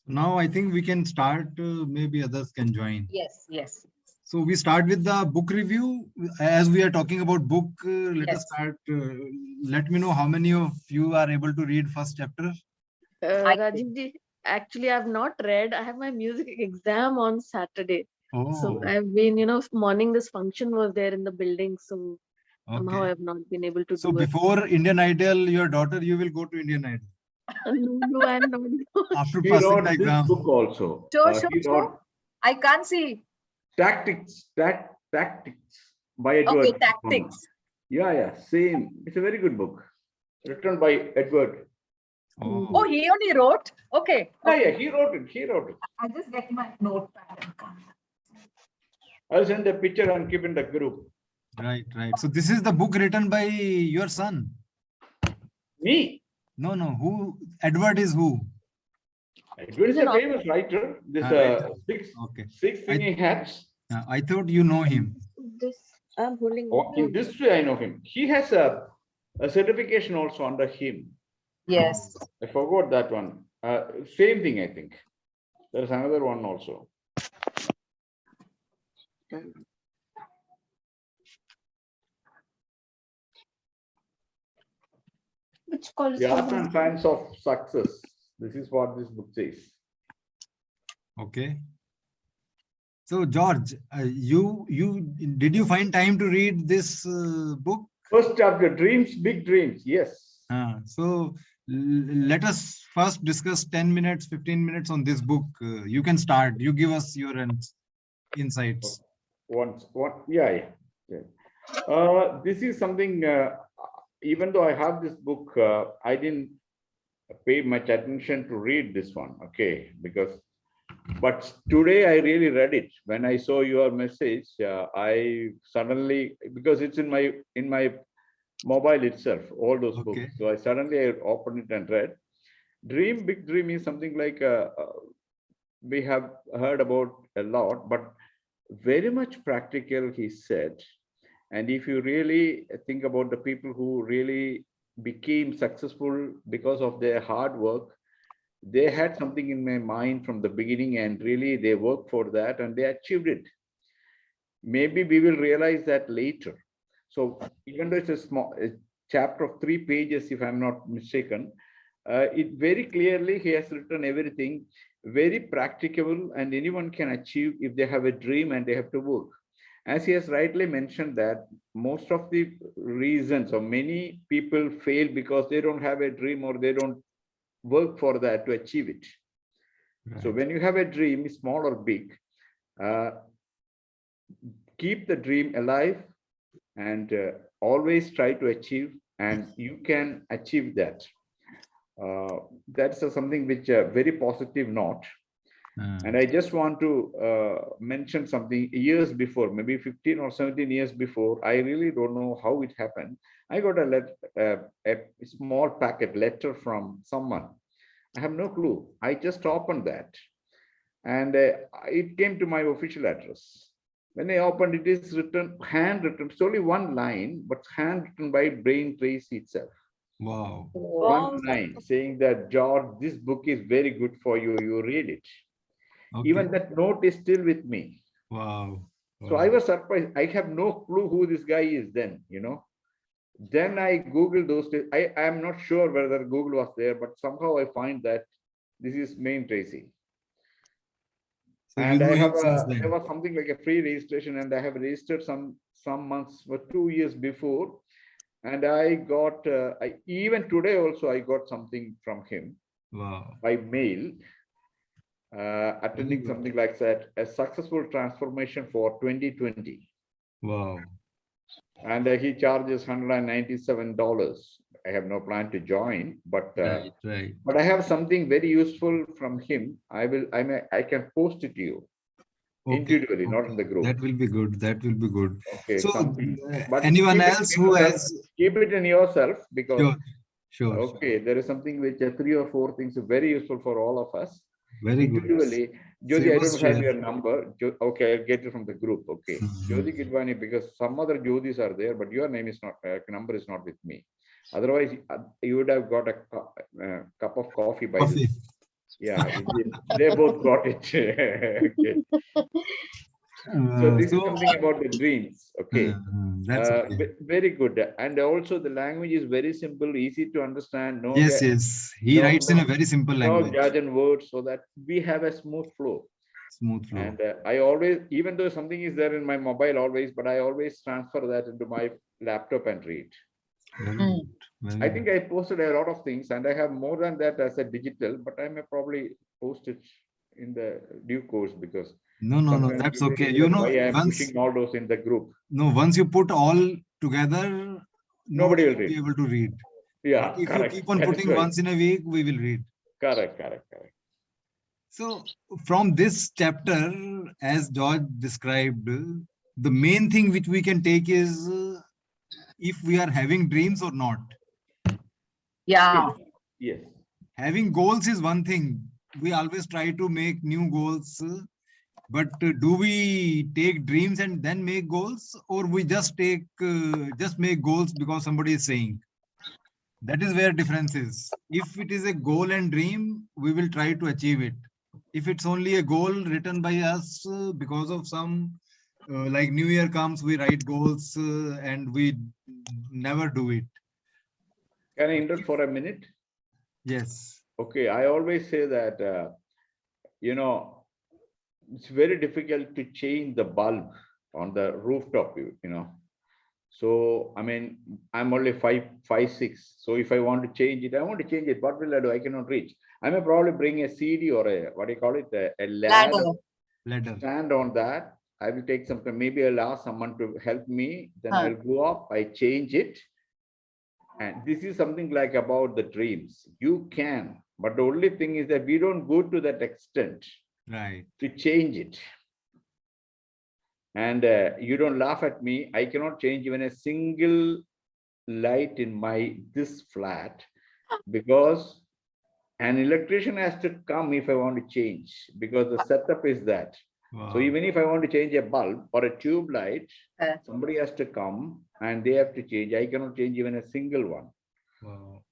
Now I think we can start. Maybe others can join. Yes, yes. So we start with the book review. As we are talking about book, let us Yes. start. Let me know how many of you are able to read first chapter. Rajiv ji, actually, I've not read. I have my music exam on Saturday. So Oh, I've been, morning this function was there in the building. So somehow okay. I've not been able to So do it. before Indian Idol, your daughter, you will go to Indian Idol No, I'm not. after He passing the wrote this exam. book also. Show. He wrote I can't see. Tactics by Edward. Okay, tactics. Yeah, same. It's a very good book, written by Edward. Oh, he only wrote. Okay. Yeah, he wrote it. I'll just get my notepad and come. I'll send a picture and keep in the group. Right. So this is the book written by your son. Me? No. Who? Edward is who? Edward is a famous writer. This Okay. six singing hats. I thought you know him. This I'm holding. In this way, I know him. He has a certification also under him. Yes. I forgot that one. Same thing, I think. There's another one also. Which college? The Art and Science of Success. This is what this book says. Okay. So George, did you find time to read this book? First chapter, Dreams, Big Dreams. Yes. So let us first discuss 10 minutes, 15 minutes on this book. You can start. You give us your insights. Yeah. This is something, even though I have this book, I didn't pay much attention to read this one. Okay, but today I really read it. When I saw your message, I suddenly, because it's in my mobile itself, all those books. So I opened it and read. Dream, Big Dream is something like we have heard about a lot, but very much practical, he said. And if you really think about the people who really became successful because of their hard work, they had something in my mind from the beginning, and really they worked for that and they achieved it. Maybe we will realize that later. So even though it's a chapter of 3 pages, if I'm not mistaken, it very clearly he has written everything, very practicable, and anyone can achieve if they have a dream and they have to work. As he has rightly mentioned that most of the reasons, or many people fail because they don't have a dream or they don't work for that to achieve it. Right. So when you have a dream, small or big, keep the dream alive and always try to achieve, and you can achieve that. That's something which very positive note. And I just want to mention something. Years before, maybe 15 or 17 years before, I really don't know how it happened. I got a small packet letter from someone. I have no clue. I just opened that, and it came to my official address. When I opened, it is written, handwritten. It's only one line, but handwritten by Brain Tracy itself. Wow. One line saying that, George, this book is very good for you. You read it. Okay. Even that note is still with me. Wow. So I was surprised. I have no clue who this guy is then, Then I Googled those days. I am not sure whether Google was there, but somehow I find that this is Main Tracy. So and I have there was something like a free registration, and I have registered some months, for 2 years before. And I got, even today also, I got something from him. Wow. By mail. Attending something like that, a successful transformation for 2020. Wow. And he charges $197. I have no plan to join, but right. But I have something very useful from him. I can post it to you individually, not in the group. That will be good. That will be good. Okay. So but anyone else who has, keep it in yourself, because sure. Okay, there is something which 3 or 4 things are very useful for all of us. Very individually. Good. Jyoti, I don't have your number. Okay, I'll get it from the group. Okay, Jyoti Kidwani, because some other Jyotis are there, but your name is not, number is not with me. Otherwise, you would have got a cup of coffee by this Yeah, they both got it. Okay. So this is something about the dreams. Okay. That's okay. Very good. And also the language is very simple, easy to understand. No, Yes, yes. He writes in a very simple no language. jargon words, so that we have a smooth flow. Smooth flow. And I always, even though something is there in my mobile always, but I always transfer that into my laptop and read. Very good. Very I good. think I posted a lot of things, and I have more than that as a digital, but I may probably post it in the due course, because No, sometimes that's people okay. think You that know, why I am once pushing all those in the group. once you put all together, Nobody will will be read. able to read. Yeah, But if correct. you keep on That is putting right. once in a week, we will read. Correct. So from this chapter, as George described, the main thing which we can take is if we are having dreams or not. Yeah. Yes. Having goals is one thing. We always try to make new goals, but do we take dreams and then make goals, or we just make goals because somebody is saying? That is where difference is. If it is a goal and dream, we will try to achieve it. If it's only a goal written by us because of some, like New Year comes, we write goals and we never do it. Can I interrupt for a minute? Yes. Okay, I always say that, it's very difficult to change the bulb on the rooftop, So, I mean, I'm only 5'6". So if I want to change it, What will I do? I cannot reach. I may probably bring a CD or a ladder, Ladder. stand on that. I will take some time. Maybe I'll ask someone to help me. Then I'll go up, I change it. And this is something like about the dreams. You can, but the only thing is that we don't go to that extent, Right, to change it. And you don't laugh at me. I cannot change even a single light in this flat, because an electrician has to come if I want to change, because the setup is that. wow. So even if I want to change a bulb or a tube light, somebody has to come and they have to change. I cannot change even a single one. Wow.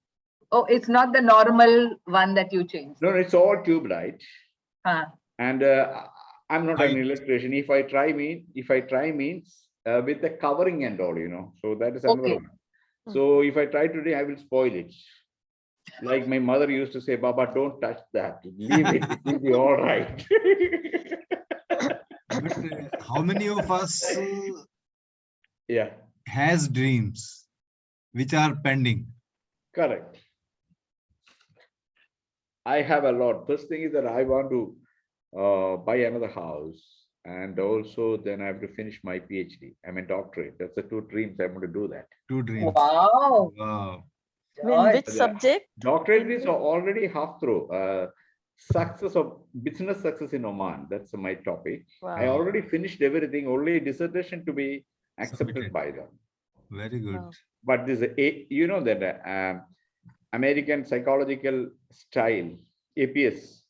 Oh, it's not the normal one that you change. No, it's all tube light. And I'm not an Height. electrician. If I try means with the covering and all, so that is another one. So if I try today, I will spoil it. Like my mother used to say, Baba, don't touch that. Leave it. It will be all right. But how many of us has dreams which are pending? Correct. I have a lot. First thing is that I want to buy another house, and also then I have to finish my PhD. I'm a doctorate. That's the two dreams. I want to do that. Two dreams. Wow. Wow. In which subject? Doctorate is already half through. Business success in Oman. That's my topic. Wow. I already finished everything. Only dissertation to be accepted Submitted. by them. Very good. Wow. But this, that American psychological style, APS.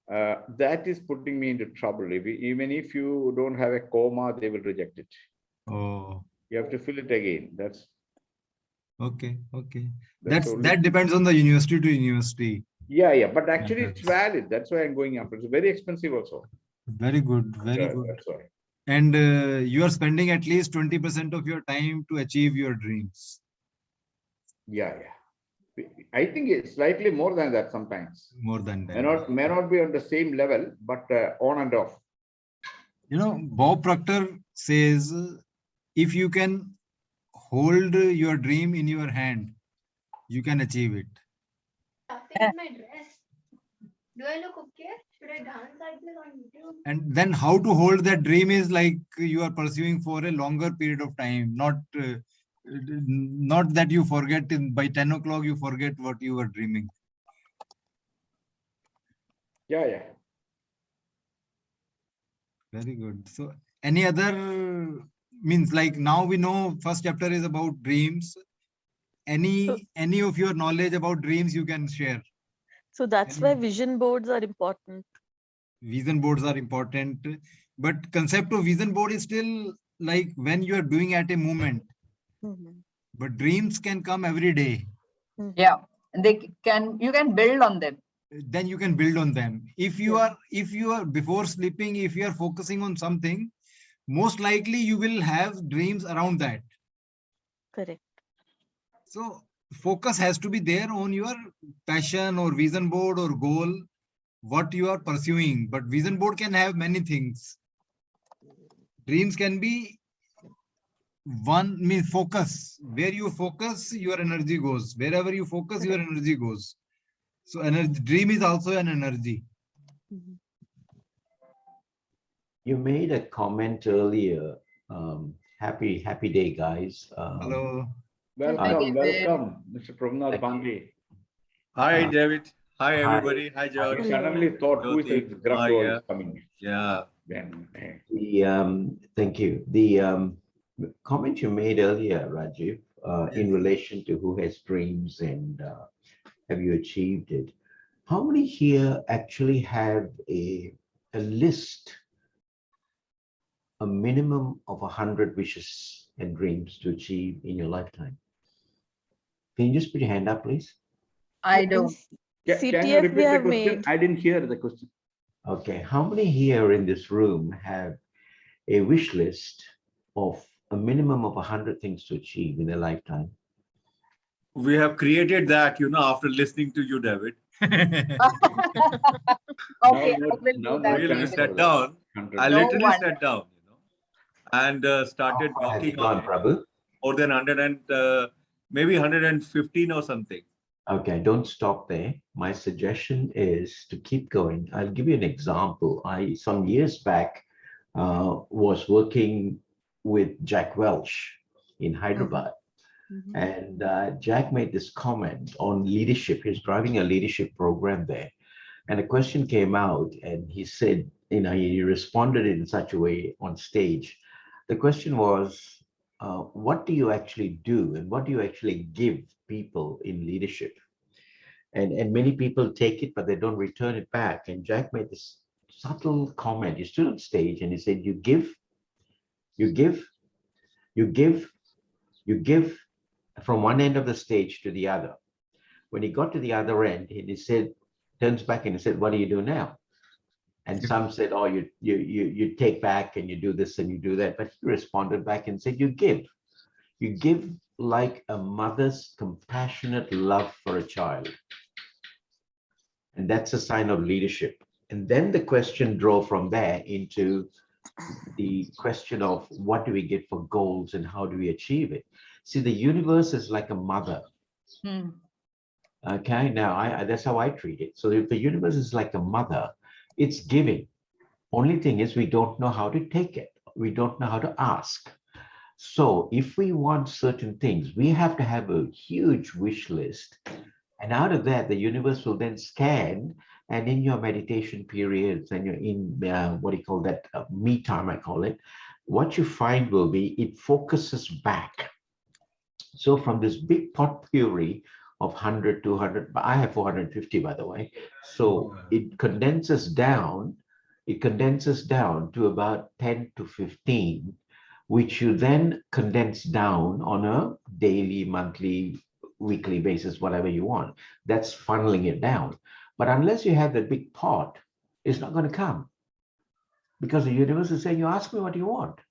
That is putting me into trouble. Even if you don't have a comma, they will reject it. Oh. You have to fill it again. That's okay. That's That depends on the university to university. Yeah. But actually, it's valid. That's why I'm going after. It's very expensive also. Very good. Very good. That's why. And you are spending at least 20% of your time to achieve your dreams. Yeah. I think it's slightly more than that sometimes. More than that. May not be on the same level, but on and off. Bob Proctor says, if you can hold your dream in your hand, you can achieve it. Fix my dress. Do I look okay? Should I dance like this on YouTube? And then how to hold that dream is like you are pursuing for a longer period of time, not that you forget by 10 o'clock, you forget what you were dreaming. Yeah. Very good. So any other means, like now we know first chapter is about dreams. Any of your knowledge about dreams you can share? So that's why vision boards are important. Vision boards are important, but concept of vision board is still like when you are doing at a moment. But dreams can come every day. Yeah, you can build on them. then you can build on them. If you are before sleeping, if you are focusing on something, most likely you will have dreams around that. Correct. So focus has to be there on your passion or vision board or goal, what you are pursuing. But vision board can have many things. Dreams can be one, means focus. Where you focus, your energy goes. Wherever you focus, your energy goes. So energy, dream is also an energy. Mhm. You made a comment earlier. Happy day, guys. Hello. Welcome, David. welcome, Mr. Prabhunath Thank you. Pandey. Hi, Uh, David. Hi, hi. everybody. Hi, I George. suddenly thought, who is Jyoti, this gruff Maya. voice coming? Yeah. Then, Thank you. The comment you made earlier, Rajiv, in relation to who has dreams and have you achieved it? How many here actually have a list, a minimum of 100 wishes and dreams to achieve in your lifetime? Can you just put your hand up, please? I In don't. can you CTF we repeat the have question? made. I didn't hear the question. Okay. How many here in this room have a wish list of a minimum of 100 things to achieve in their lifetime? We have created that, after listening to you, David. Okay, I will Now do that. Really time sat for down. 100. I No literally one. sat down, and started How has working it gone, on it. Prabhu? More than 100 and maybe 115 or something. Okay, don't stop there. My suggestion is to keep going. I'll give you an example. Some years back, was working with Jack Welch in Hyderabad. Mhm. And Jack made this comment on leadership. He's driving a leadership program there. And a question came out, and he said, he responded in such a way on stage. The question was, what do you actually do and what do you actually give people in leadership? And many people take it, but they don't return it back. And Jack made this subtle comment. He stood on stage and he said, you give, you give, you give, you give from one end of the stage to the other. When he got to the other end, he said, turns back and he said, what do you do now? And some said, oh, you take back and you do this and you do that. But he responded back and said, you give. You give like a mother's compassionate love for a child. And that's a sign of leadership. And then the question drove from there into the question of what do we get for goals and how do we achieve it? See, the universe is like a mother. Hmm. Okay, now that's how I treat it. So if the universe is like a mother, it's giving. Only thing is we don't know how to take it. We don't know how to ask. So if we want certain things, we have to have a huge wish list. And out of that, the universe will then scan. And in your meditation periods and you're in, what do you call that, me time, I call it, what you find will be, it focuses back. So from this big potpourri of 100, 200, I have 450, by the way. So it condenses down to about 10 to 15, which you then condense down on a daily, monthly, weekly basis, whatever you want. That's funneling it down. But unless you have the big pot, it's not going to come. Because the universe is saying, you ask me what you want.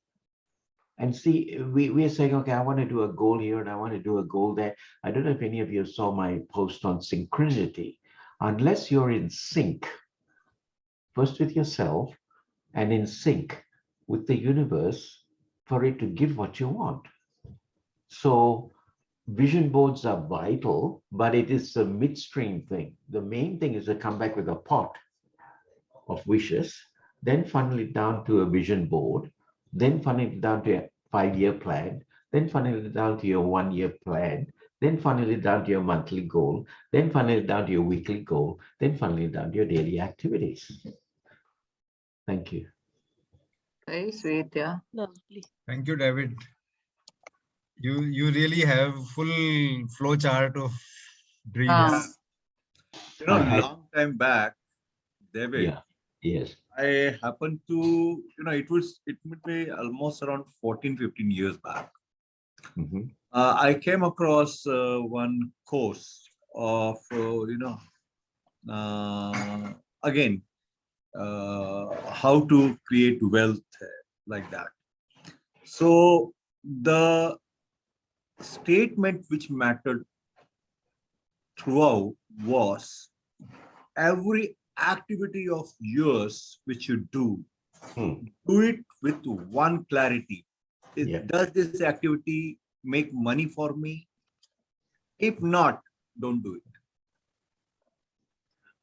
And see, we are saying, okay, I want to do a goal here and I want to do a goal there. I don't know if any of you saw my post on synchronicity. Unless you're in sync, first with yourself and in sync with the universe for it to give what you want. So vision boards are vital, but it is a midstream thing. The main thing is to come back with a pot of wishes, then funnel it down to a vision board, then funnel it down to a 5-year plan, then funnel it down to your 1-year plan, then funnel it down to your monthly goal, then funnel it down to your weekly goal, then funnel it down to your daily activities. Thank you. Very sweet, yeah. Lovely. Thank you, David. You really have full flow chart of dreams. Long time back, David. Yeah. Yes. I happened to, it would be almost around 14, 15 years back. Mm-hmm. I came across one course of, again, how to create wealth like that. So the statement which mattered throughout was every activity of yours which you do it with one clarity. Does this activity make money for me? If not, don't do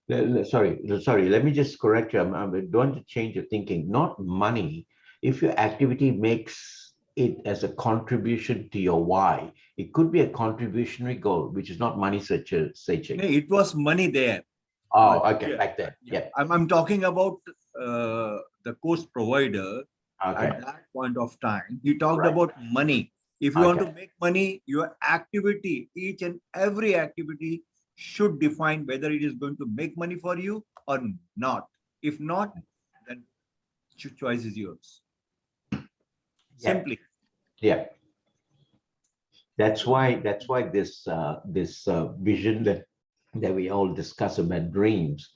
it. Sorry. Let me just correct you. I don't want to change your thinking. Not money. If your activity makes it as a contribution to your why, it could be a contributionary goal, which is not money searching. It was money there. Oh, okay, like that. Yeah. I'm talking about the course provider. Okay. At that point of time, he talked about money. If you want to make money, your activity, each and every activity should define whether it is going to make money for you or not. If not, then choice is yours. Simply. Yeah. That's why this vision that we all discuss about dreams,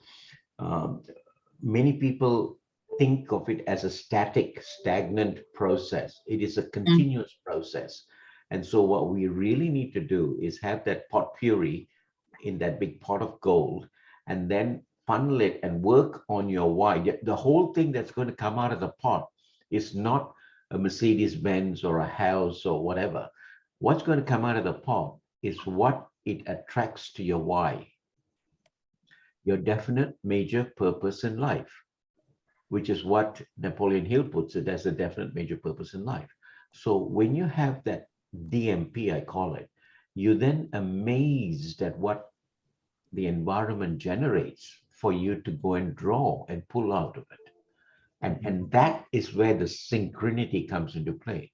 many people think of it as a stagnant process. It is a continuous process. And so what we really need to do is have that potpourri in that big pot of gold and then funnel it and work on your why. The whole thing that's going to come out of the pot is not a Mercedes Benz or a house or whatever. What's going to come out of the pot is what it attracts to your why, your definite major purpose in life, which is what Napoleon Hill puts it as a definite major purpose in life. So when you have that DMP, I call it, you're then amazed at what the environment generates for you to go and draw and pull out of it. And that is where the synchronity comes into play.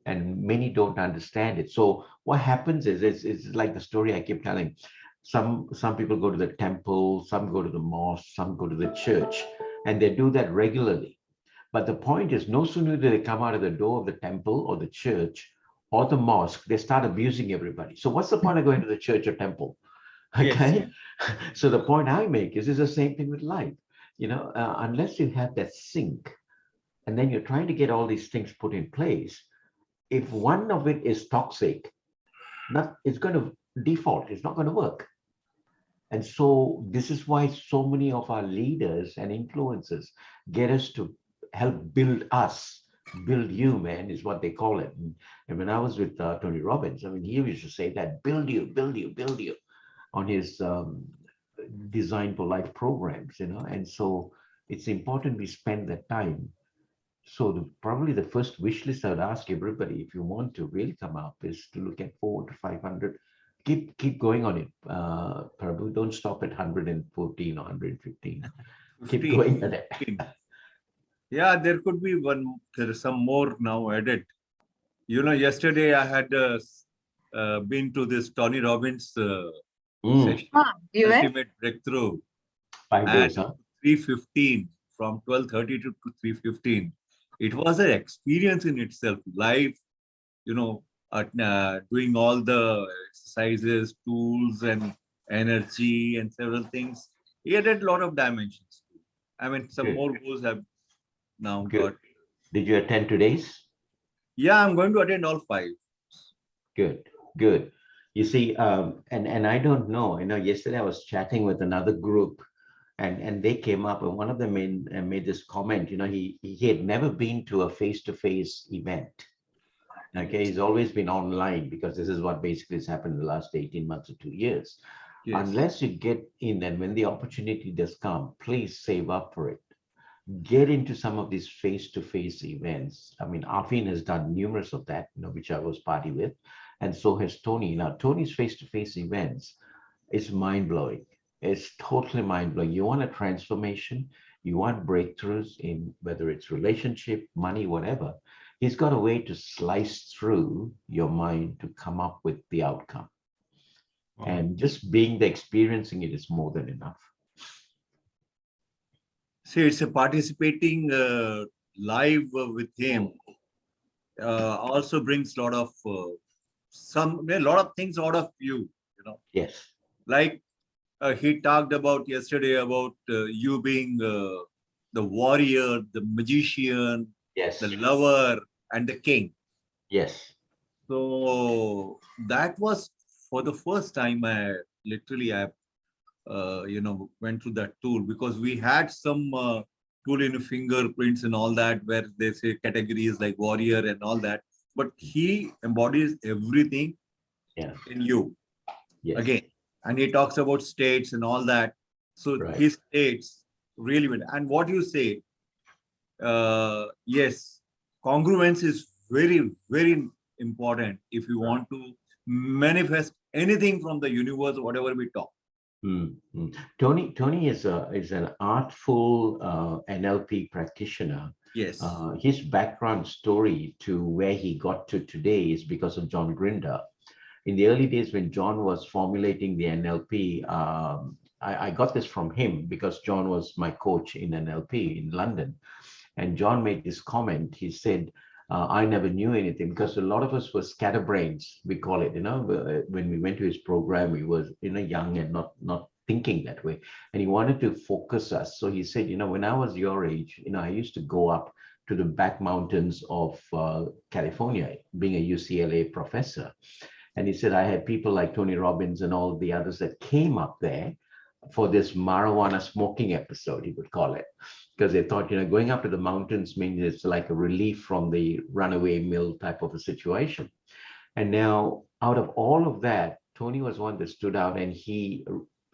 And many don't understand it. So what happens is it's like the story I keep telling. Some people go to the temple, some go to the mosque, some go to the church, and they do that regularly. But the point is, no sooner do they come out of the door of the temple or the church or the mosque, they start abusing everybody. So what's the point of going to the church or temple? Okay. Yes. So the point I make is it's the same thing with life. Unless you have that sync, and then you're trying to get all these things put in place, if one of it is toxic, it's going to default. It's not going to work. And so this is why so many of our leaders and influencers get us to help build you, man, is what they call it. And when I was with Tony Robbins, I mean, he used to say that, build you on his Design for Life programs, and so it's important we spend that time. So probably the first wish list I would ask everybody, if you want to really come up, is to look at 400 to 500. Keep going on it. Prabhu, don't stop at 114 or 115. Keep going at it. Yeah, there could be one. There is some more now added. Yesterday I had been to this Tony Robbins session, Ultimate Breakthrough. 5 days, huh? 3:15 from 12:30 to 3:15. It was an experience in itself, live, doing all the exercises, tools, and energy, and several things. He added a lot of dimensions. I mean, some more goals have now got. Did you attend today's? Yeah, I'm going to attend all 5. Good. You see, and I don't know, yesterday I was chatting with another group, and they came up, and one of them made this comment. He had never been to a face-to-face event. Okay, he's always been online, because this is what basically has happened in the last 18 months or 2 years. Yes. Unless you get in, and when the opportunity does come, please save up for it. Get into some of these face-to-face events. I mean, Afin has done numerous of that, which I was party with, and so has Tony. Now, Tony's face-to-face events is mind-blowing. It's totally mind-blowing. You want a transformation, you want breakthroughs in whether it's relationship, money, whatever. He's got a way to slice through your mind to come up with the outcome. Wow. And just experiencing it is more than enough. See, it's a participating live with him. Also brings a lot of things out of you. Yes. Like he talked about yesterday about you being the warrior, the magician, Yes. the lover, and the king. Yes. So that was for the first time I literally I went through that tool, because we had some tool in fingerprints and all that where they say categories like warrior and all that, but he embodies everything Yeah. in you Yes. again, and he talks about states and all that. So Right. his states really went, and what you say, yes, congruence is very, very important if you want to manifest anything from the universe, whatever we talk. Tony is an artful NLP practitioner. Yes. His background story to where he got to today is because of John Grinder. In the early days when John was formulating the NLP, I got this from him because John was my coach in NLP in London. And John made this comment. He said, I never knew anything because a lot of us were scatterbrains, we call it, when we went to his program, we were, young and not thinking that way. And he wanted to focus us. So he said, when I was your age, I used to go up to the back mountains of California, being a UCLA professor. And he said, I had people like Tony Robbins and all the others that came up there for this marijuana smoking episode, he would call it, because they thought, going up to the mountains means it's like a relief from the runaway mill type of a situation. And now, out of all of that, Tony was one that stood out, and he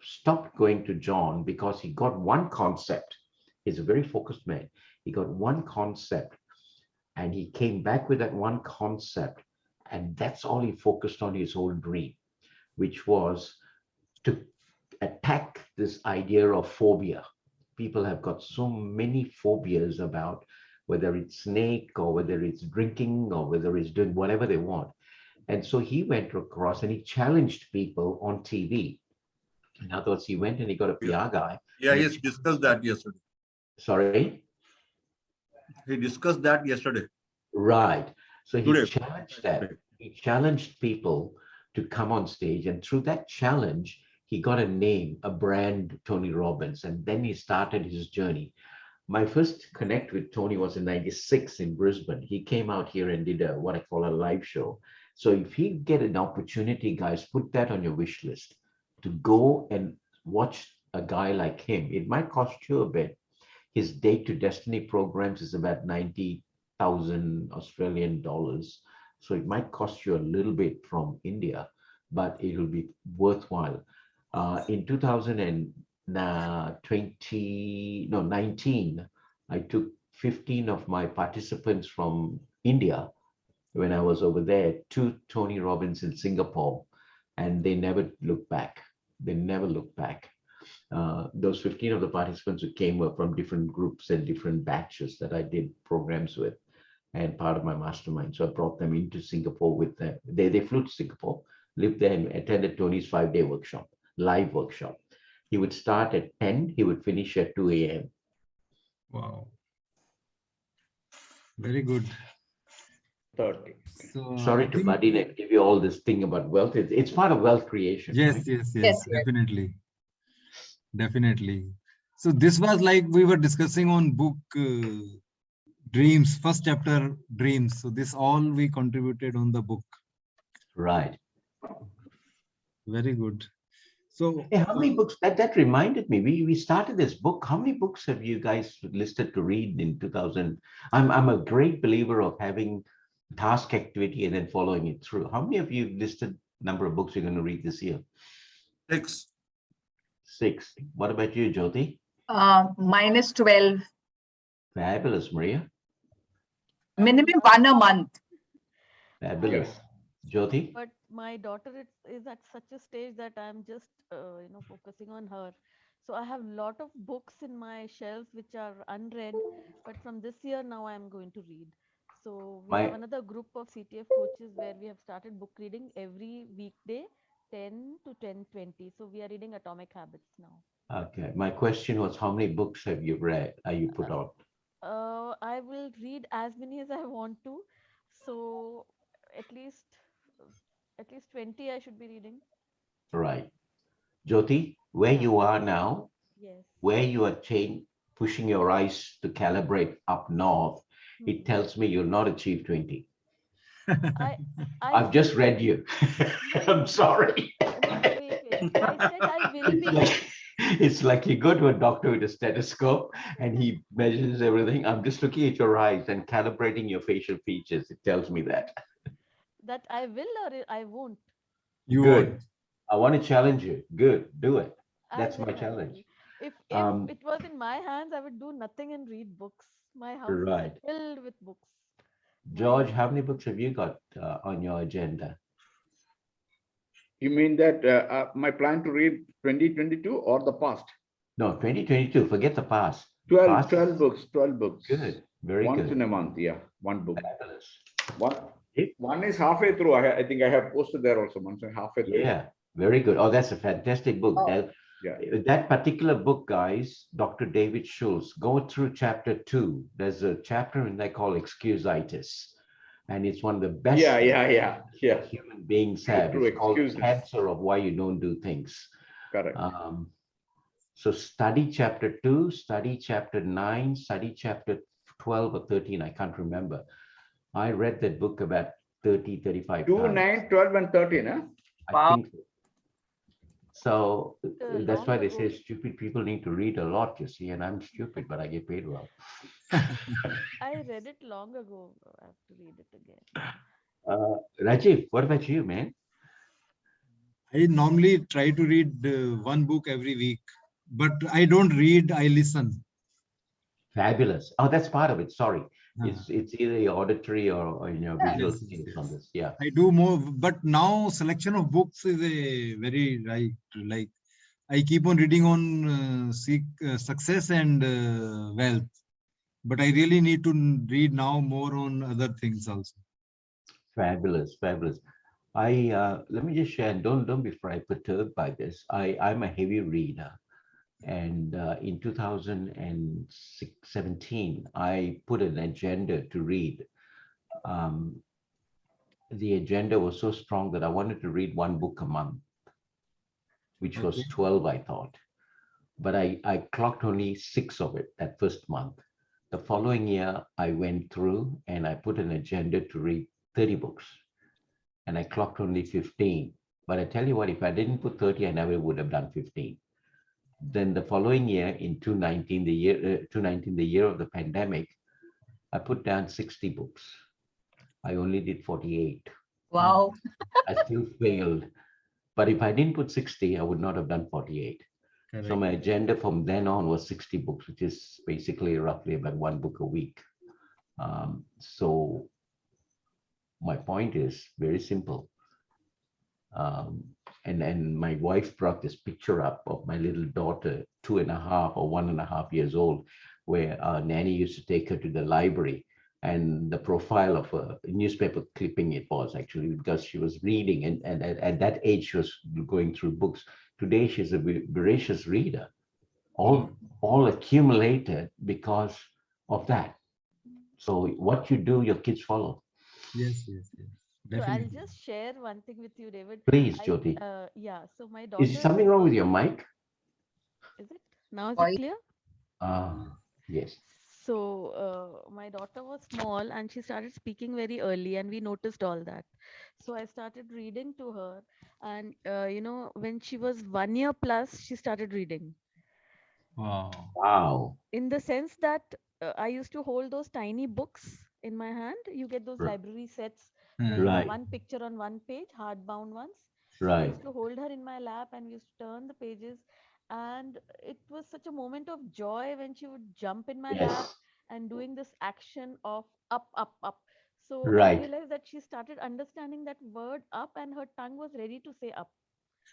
stopped going to John because he got one concept. He's a very focused man. He got one concept, and he came back with that one concept, and that's all he focused on his whole dream, which was to attack this idea of phobia. People have got so many phobias about whether it's snake or whether it's drinking or whether it's doing whatever they want. And so he went across and he challenged people on TV. In other words, he went and he got a PR guy. Yeah, and he discussed that yesterday. Sorry? He discussed that yesterday. Right. So he Today. challenged that. He challenged people to come on stage. And through that challenge, he got a name, a brand, Tony Robbins. And then he started his journey. My first connect with Tony was in '96 in Brisbane. He came out here and did what I call a live show. So if you get an opportunity, guys, put that on your wish list to go and watch a guy like him. It might cost you a bit. His Date to Destiny programs is about 90,000 Australian dollars. So it might cost you a little bit from India, but it will be worthwhile. In 2019, I took 15 of my participants from India when I was over there to Tony Robbins in Singapore, and they never looked back. They never looked back. Those 15 of the participants who came were from different groups and different batches that I did programs with and part of my mastermind. So I brought them into Singapore with them. They flew to Singapore, lived there and attended Tony's 5-day workshop, live workshop. He would start at 10, he would finish at 2 a.m. Wow. Very good. 30. So Sorry I to think, butt in and give you all this thing about wealth. It's part of wealth creation. yes, Right? yes, yes, Yes, yes. definitely. Definitely. So this was like we were discussing on book Dreams, first chapter Dreams. So this all we contributed on the book. Right. Very good. So Hey, how many books? That reminded me. We started this book. How many books have you guys listed to read in 2000? I'm a great believer of having task activity and then following it through. How many of you listed number of books you're going to read this year? 6. 6. What about you, Jyoti? Minus 12, Fabulous, Maria. minimum one a month. Fabulous. Jyoti? But my daughter is at such a stage that I'm just focusing on her. So I have lot of books in my shelves which are unread, but from this year now I'm going to read. So we have My another group of CTF coaches where we have started book reading every weekday, 10 to 10:20. So we are reading Atomic Habits now. okay. My question was, how many books have you read? Are you put out? I will read as many as I want to. So at least at least 20 I should be reading. Right. Jyoti, where Yeah. you are now, Yes. where you are pushing your eyes to calibrate up north, it Hmm. tells me you'll not achieve 20. I I I've said just I read you. no no I'm no sorry. no wait. I said I will It's be. like it's like you go to a doctor with a stethoscope and he measures everything. I'm just looking at your eyes and calibrating your facial features. It tells me that. That I will or I won't. You Good. won't. I want to challenge you. Good. Do it. I That's my will. I challenge. will. If Um, it was in my hands, I would do nothing and read books. My house is right. filled with books. George, My how many books have you got on your agenda? You mean that my plan to read 2022 or the past? No, 2022. Forget the past. 12, Past, 12 books, 12 books. good. Very Once in good. a month, yeah, one book. Fabulous. One, It- one is halfway through. I think I have posted there also. Once halfway through. Yeah, very good. Oh, that's a fantastic book. Oh. Yeah. That particular book, guys, Dr. David Schultz, go through chapter 2. There's a chapter in there called Excusitis. And it's one of the best Yeah. human beings True, have. true It's called excuses. Cancer of Why You Don't Do Things. Correct. So study chapter 2, study chapter 9, study chapter 12 or 13. I can't remember. I read that book about 30, 35 2, times. 9, 12, and 13. Huh? I Wow. think so. So that's long why they ago. say stupid people need to read a lot, you see, and I'm stupid, but I get paid well. I read it long ago. I have to read it again. Rajiv, what about you, man? I normally try to read one book every week, but I don't read, I listen. Fabulous. Oh, that's part of it. Sorry. Ah, It's either auditory or visual yes, skills on yes. this. Yeah. I do more, but now selection of books is a very right. Like I keep on reading on seek success and wealth, but I really need to read now more on other things also. Fabulous, fabulous. I let me just share. Don't be perturbed by this. I'm a heavy reader, and in 2017, I put an agenda to read. Um, the agenda was so strong that I wanted to read one book a month, which Okay. was 12, I thought. But I clocked only 6 of it that first month. The following year, I went through and I put an agenda to read 30 books, and I clocked only 15. But I tell you what, if I didn't put 30, I never would have done 15. Then the following year, in 2019, the year of the pandemic, I put down 60 books. I only did 48. Wow. I still failed. But if I didn't put 60, I would not have done 48. Correct. So my agenda from then on was 60 books, which is basically roughly about one book a week. So my point is very simple. And then my wife brought this picture up of my little daughter, 2.5 or 1.5 years old, where our nanny used to take her to the library. And the profile of a newspaper clipping it was actually because she was reading, and at that age she was going through books. Today she's a voracious reader, all accumulated because of that. So what you do, your kids follow. Yes, yes, yes. So I'll Definitely. just share one thing with you, David. Please, I Jyoti. yeah. So my Is daughter something wrong with your mic? is it now? Is it Voice. clear? Yes. So my daughter was small and she started speaking very early, and we noticed all that. So I started reading to her, and when she was 1 year plus, she started reading. Wow. Wow. In the sense that I used to hold those tiny books in my hand. You get those library sets where Right. one picture on one page, hardbound ones. I Right. used to hold her in my lap and we used to turn the pages, and it was such a moment of joy when she would jump in my lap Yes. and doing this action of up, up, up. So I Right. realized that she started understanding that word up, and her tongue was ready to say up.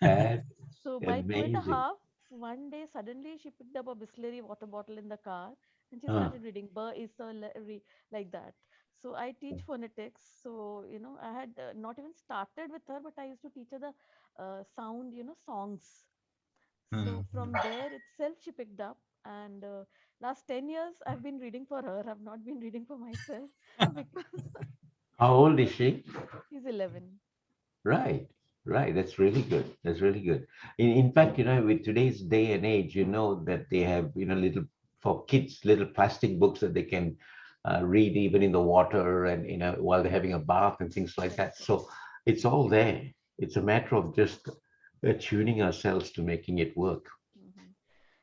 Fab. So by two and a Amazing. half, one day suddenly she picked up a Bisleri water bottle in the car and she Uh, started reading "Ba is a like that. So I teach phonetics. So I had not even started with her, but I used to teach her the sound, songs. So from there itself, she picked up. And last 10 years, I've been reading for her. I've not been reading for myself because how old is she? she's 11. Right. Right, that's really good. That's really good. In fact, with today's day and age, that they have, little for kids, little plastic books that they can read even in the water and while they're having a bath and things like that. So it's all there. It's a matter of just tuning ourselves to making it work. Mhm.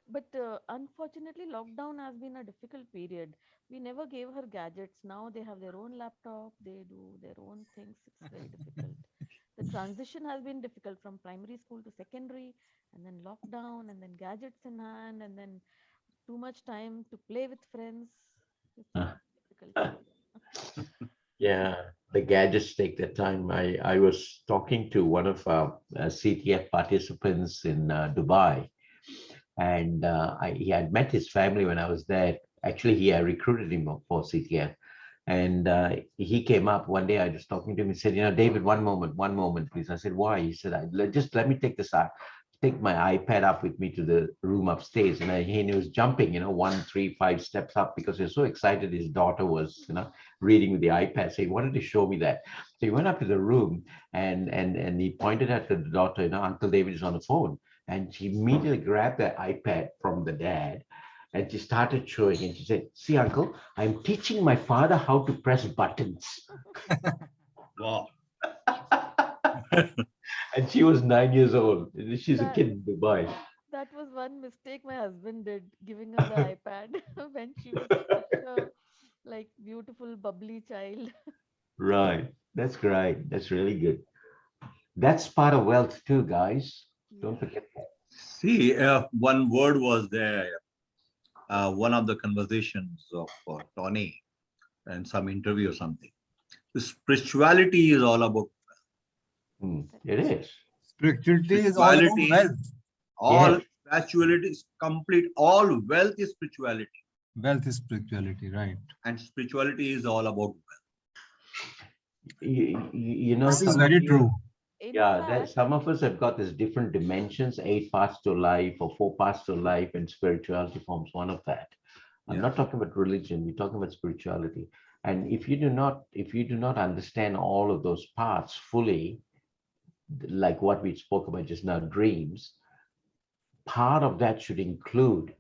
But unfortunately, lockdown has been a difficult period. We never gave her gadgets. Now they have their own laptop, they do their own things. It's very difficult. The transition has been difficult from primary school to secondary, and then lockdown, and then gadgets in hand, and then too much time to play with friends. It's Uh, difficult. Yeah, the gadgets take their time. I was talking to one of our CTF participants in Dubai, and he had met his family when I was there. Actually, he had recruited him for CTF, and he came up one day. I was talking to him. He said, David, one moment, please. I said, why? He said, just let me take my iPad up with me to the room upstairs. And he was jumping, 1, 3, 5 steps up because he was so excited his daughter was, reading with the iPad. So he wanted to show me that. So he went up to the room and he pointed at the daughter, Uncle David is on the phone. And she immediately grabbed the iPad from the dad and she started showing. And she said, see, Uncle, I'm teaching my father how to press buttons. Wow. And she was 9 years old. She's a That kid in Dubai. that was one mistake my husband did, giving her the iPad when she was such a like beautiful, bubbly child. Right. That's great. That's really good. That's part of wealth too, guys. Don't Yeah. forget that. See, one word was there, one of the conversations of Tony and some interview or something. The spirituality is all about It is. Spirituality is all about spirituality. wealth. All Yes. spirituality is complete. All wealth is spirituality, Wealth is spirituality, right? and spirituality is all about This is Some of very you, true. In yeah, fact, some of us have got these different dimensions, 8 paths to life or 4 paths to life, and spirituality forms one of that. I'm yeah. not talking about religion, we're talking about spirituality. And if you do not understand all of those paths fully, like what we spoke about just now, dreams, part of that should include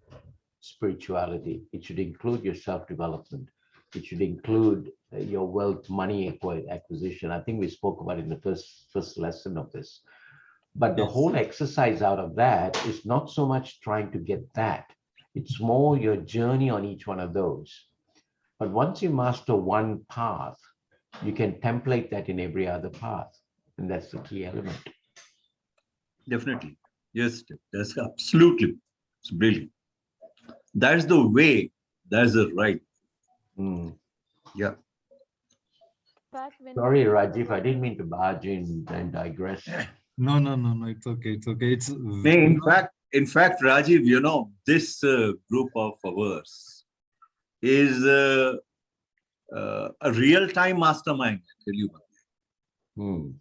spirituality. It should include your self-development. It should include your wealth, money acquisition. I think we spoke about it in the first lesson of this. But the Yes. whole exercise out of that is not so much trying to get that. It's more your journey on each one of those. But once you master one path, you can template that in every other path. And that's the key element. Definitely. Yes, that's absolutely. It's brilliant. That's the way. That's the right. Mm. Yeah. fact, when Sorry, we Rajiv, I didn't mean to barge in and digress. No, no, no, no. It's okay. It's okay. It's In fact, Rajiv, this group of ours is a real-time mastermind. I tell you, Hmm.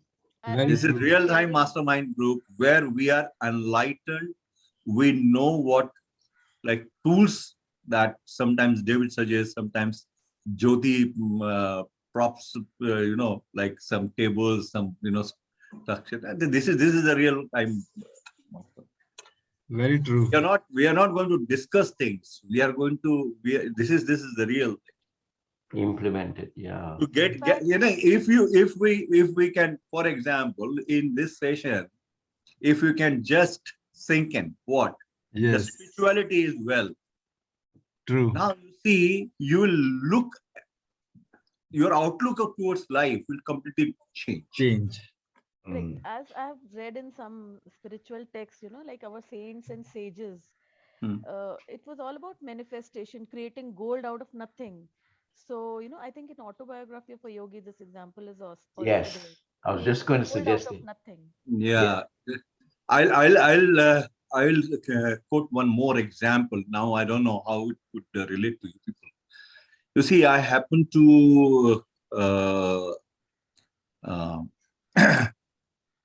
very this is true. real-time sharing, mastermind group where we are enlightened. We know what like tools that sometimes David suggests, sometimes Jyoti props, like some tables, some structure. This is the real time. Very true. We are not going to discuss things. We are going to this is the real Implemented, yeah. to get fact, if we can, for example, in this session, if you can just sink in what the Yes, spirituality is well. true. Now you see, you will look, your outlook towards life will completely change. Change. like Mm. as I've read in some spiritual texts, like our saints and sages, Hmm. it was all about manifestation, creating gold out of nothing. So, I think in autobiography of a yogi, this example is also Yes, there. I was just Creating going to gold out suggest of it. nothing. Yeah. Yeah, I'll quote one more example. Now I don't know how it would relate to you people. You see, I happen to uh,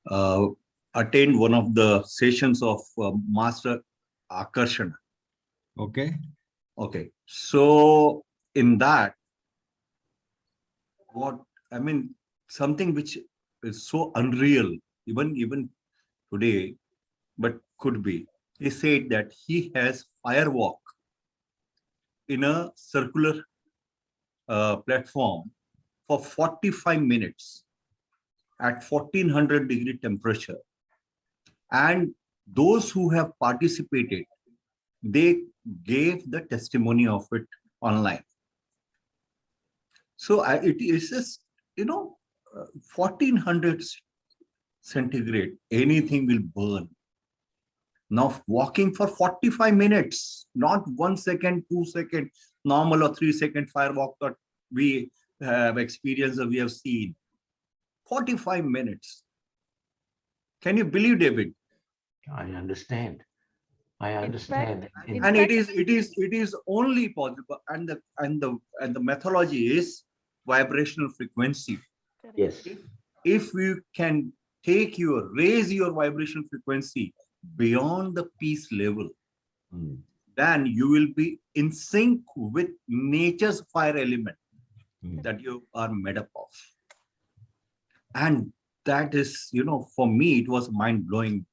uh, attend one of the sessions of Master Akarshana. Okay. Okay, so in that, what I mean, something which is so unreal even today, but could be. He said that he has firewalk in a circular platform for 45 minutes at 1400-degree temperature. And those who have participated, they gave the testimony of it online. So it is just, 1400 centigrade, anything will burn. Now walking for 45 minutes, not 1 second, 2 seconds, normal or 3-second firewalk that we have experienced or we have seen. 45 minutes. Can you believe, David? I understand. I In understand. fact, In- in And fact, it is only possible, and the methodology is vibrational frequency. correct. yes. If you can raise your vibrational frequency beyond the peace level, Mm. then you will be in sync with nature's fire element Mm. that you are made up of. And that is, for me, it was mind-blowing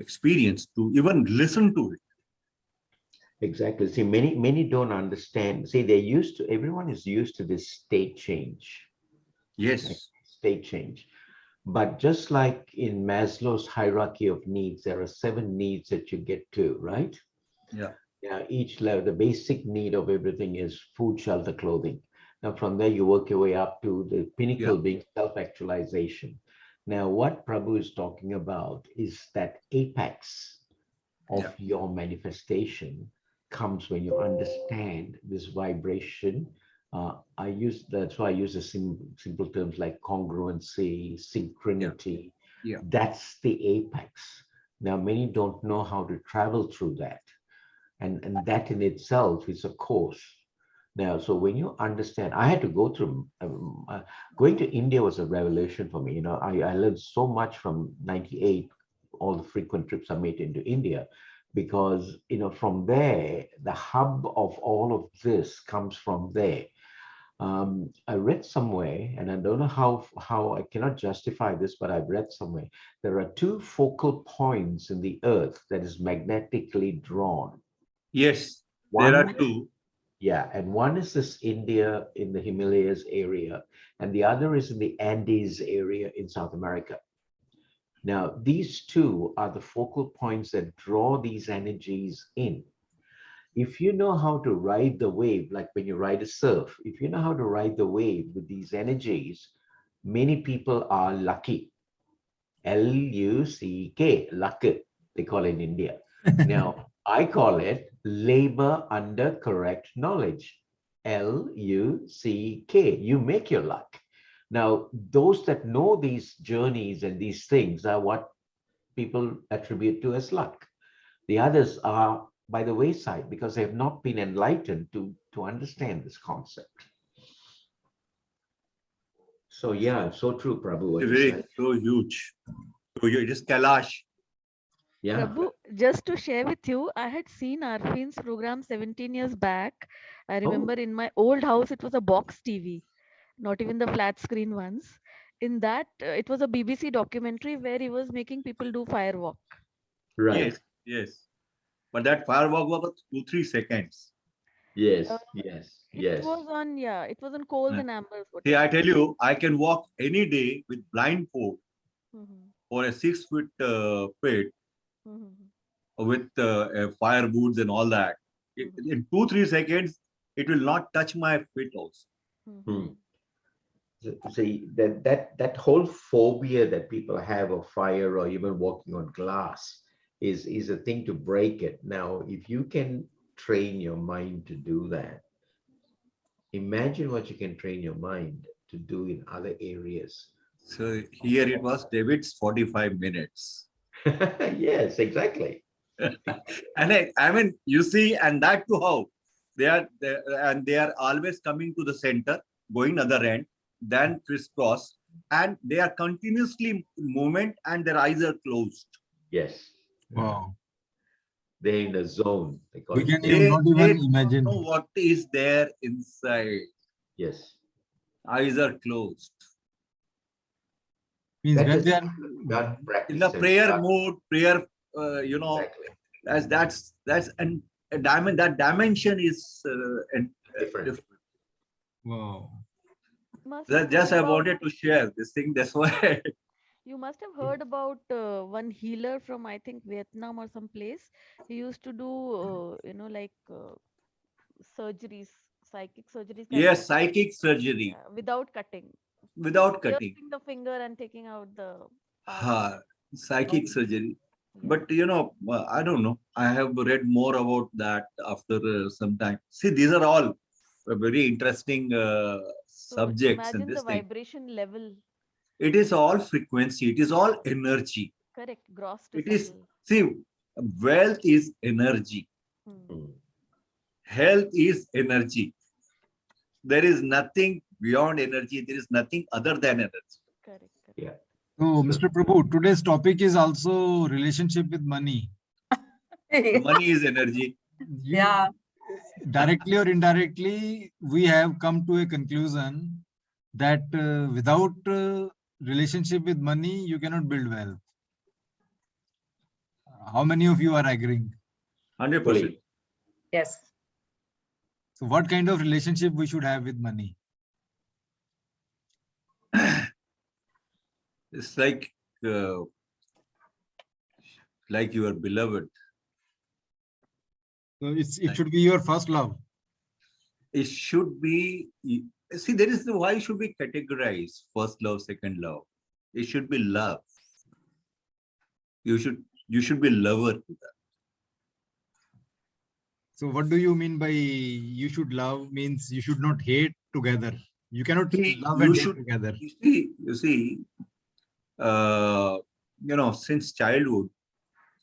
experience to even listen to it. Exactly. See, many don't understand. See, everyone is used to this state change. Right? Yes. State change. But just like in Maslow's hierarchy of needs, there are 7 needs that you get to, right? Yeah. Yeah, each level, the basic need of everything is food, shelter, clothing. Now, from there, you work your way up to the pinnacle being self-actualization. Now, what Prabhu is talking about is that apex of your manifestation comes when you understand this vibration. That's why I use the simple terms like congruency, synchronity. Yeah. That's the apex. Now, many don't know how to travel through that. And that in itself is a course. Now, so when you understand, I had to go through, going to India was a revelation for me. I learned so much from 98, all the frequent trips I made into India, because, from there, the hub of all of this comes from there. I read somewhere, and I don't know how I cannot justify this, but I've read somewhere, there are 2 focal points in the earth that is magnetically drawn. Yes, One, there are 2. yeah, and one is this India in the Himalayas area, and the other is in the Andes area in South America. Now, these 2 are the focal points that draw these energies in. If you know how to ride the wave, like when you ride a surf, if you know how to ride the wave with these energies, many people are lucky. Luck, luck, they call it in India. Now, I call it labor under correct knowledge. Luck, you make your luck. Now, those that know these journeys and these things are what people attribute to as luck. The others are by the wayside because they have not been enlightened to understand this concept. So yeah, so true, Prabhu, what you said. So huge. So it is Kailash. Yeah. Prabhu, just to share with you, I had seen Arfin's program 17 years back. I remember in my old house, it was a box TV, not even the flat screen ones. In that, it was a BBC documentary where he was making people do firewalk. Right. Yes. But that firewalk was 2-3 seconds. Yes, Uh, yes, It yes. was on, yeah, it was on coals and ambers. See, I Whatever. tell you, I can walk any day with blindfold Mhm, for a 6-foot pit mhm, with firewoods and all that. mhm, In 2-3 seconds, it will not touch my feet also. mhm. See, that whole phobia that people have of fire or even walking on glass is a thing to break it. Now, if you can train your mind to do that, imagine what you can train your mind to do in other areas. So here it was David's 45 minutes. Yes, exactly. And I mean, you see, and that too how they are always coming to the center, going other end, then crisscross, and they are continuously movement and their eyes are closed. Yes. Wow. They're in a zone. They call We it can zone. not They even don't imagine. know what is there inside. Yes. Eyes are closed. Means That when is they are God practice. In the prayer mood, prayer, Exactly. that's and a diamond. That dimension is Different. wow. Must have That just heard I about, wanted to share this thing. That's why. you must have heard about one healer from, I think, Vietnam or some place. He used to do, like surgeries, psychic surgeries kind of, Yes, psychic surgery yeah, without cutting. without cutting. Piercing the finger and taking out the parts. Ha, psychic surgery. Yeah. But I don't know. I have read more about that after some time. See, these are all very interesting So subjects in imagine the this thing. vibration level. It is all frequency. It is all energy. Correct. Gross to It is, subtle. see, wealth is energy. Hmm. Mm. Health is energy. There is nothing beyond energy. There is nothing other than energy. Correct. Correct. Yeah. So, Sure. Mr. Prabhu, today's topic is also relationship with money. Money is energy. You, Yeah. directly or indirectly, we have come to a conclusion that without relationship with money, you cannot build wealth. How many of you are agreeing? 100%. Fully. Yes. So, what kind of relationship we should have with money? It's like your beloved. So, it should be your first love. It should be. See, there is why should we categorize first love, second love? It should be love. You should be lover to that. So, what do you mean by you should love? Means you should not hate together. You cannot See, love you and hate should. together. You see. Since childhood,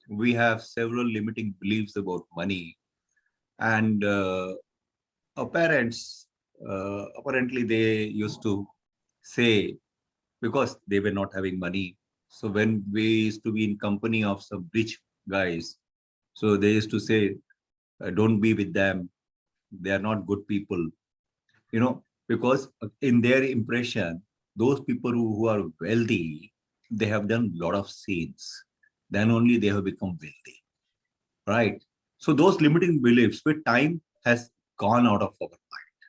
we have several limiting beliefs about money, and our parents apparently they used to say, because they were not having money, so when we used to be in company of some rich guys, so they used to say, don't be with them, they are not good people, because in their impression, those people who are wealthy, they have done a lot of sins, then only they have become wealthy, right? So those limiting beliefs with time has gone out of our mind,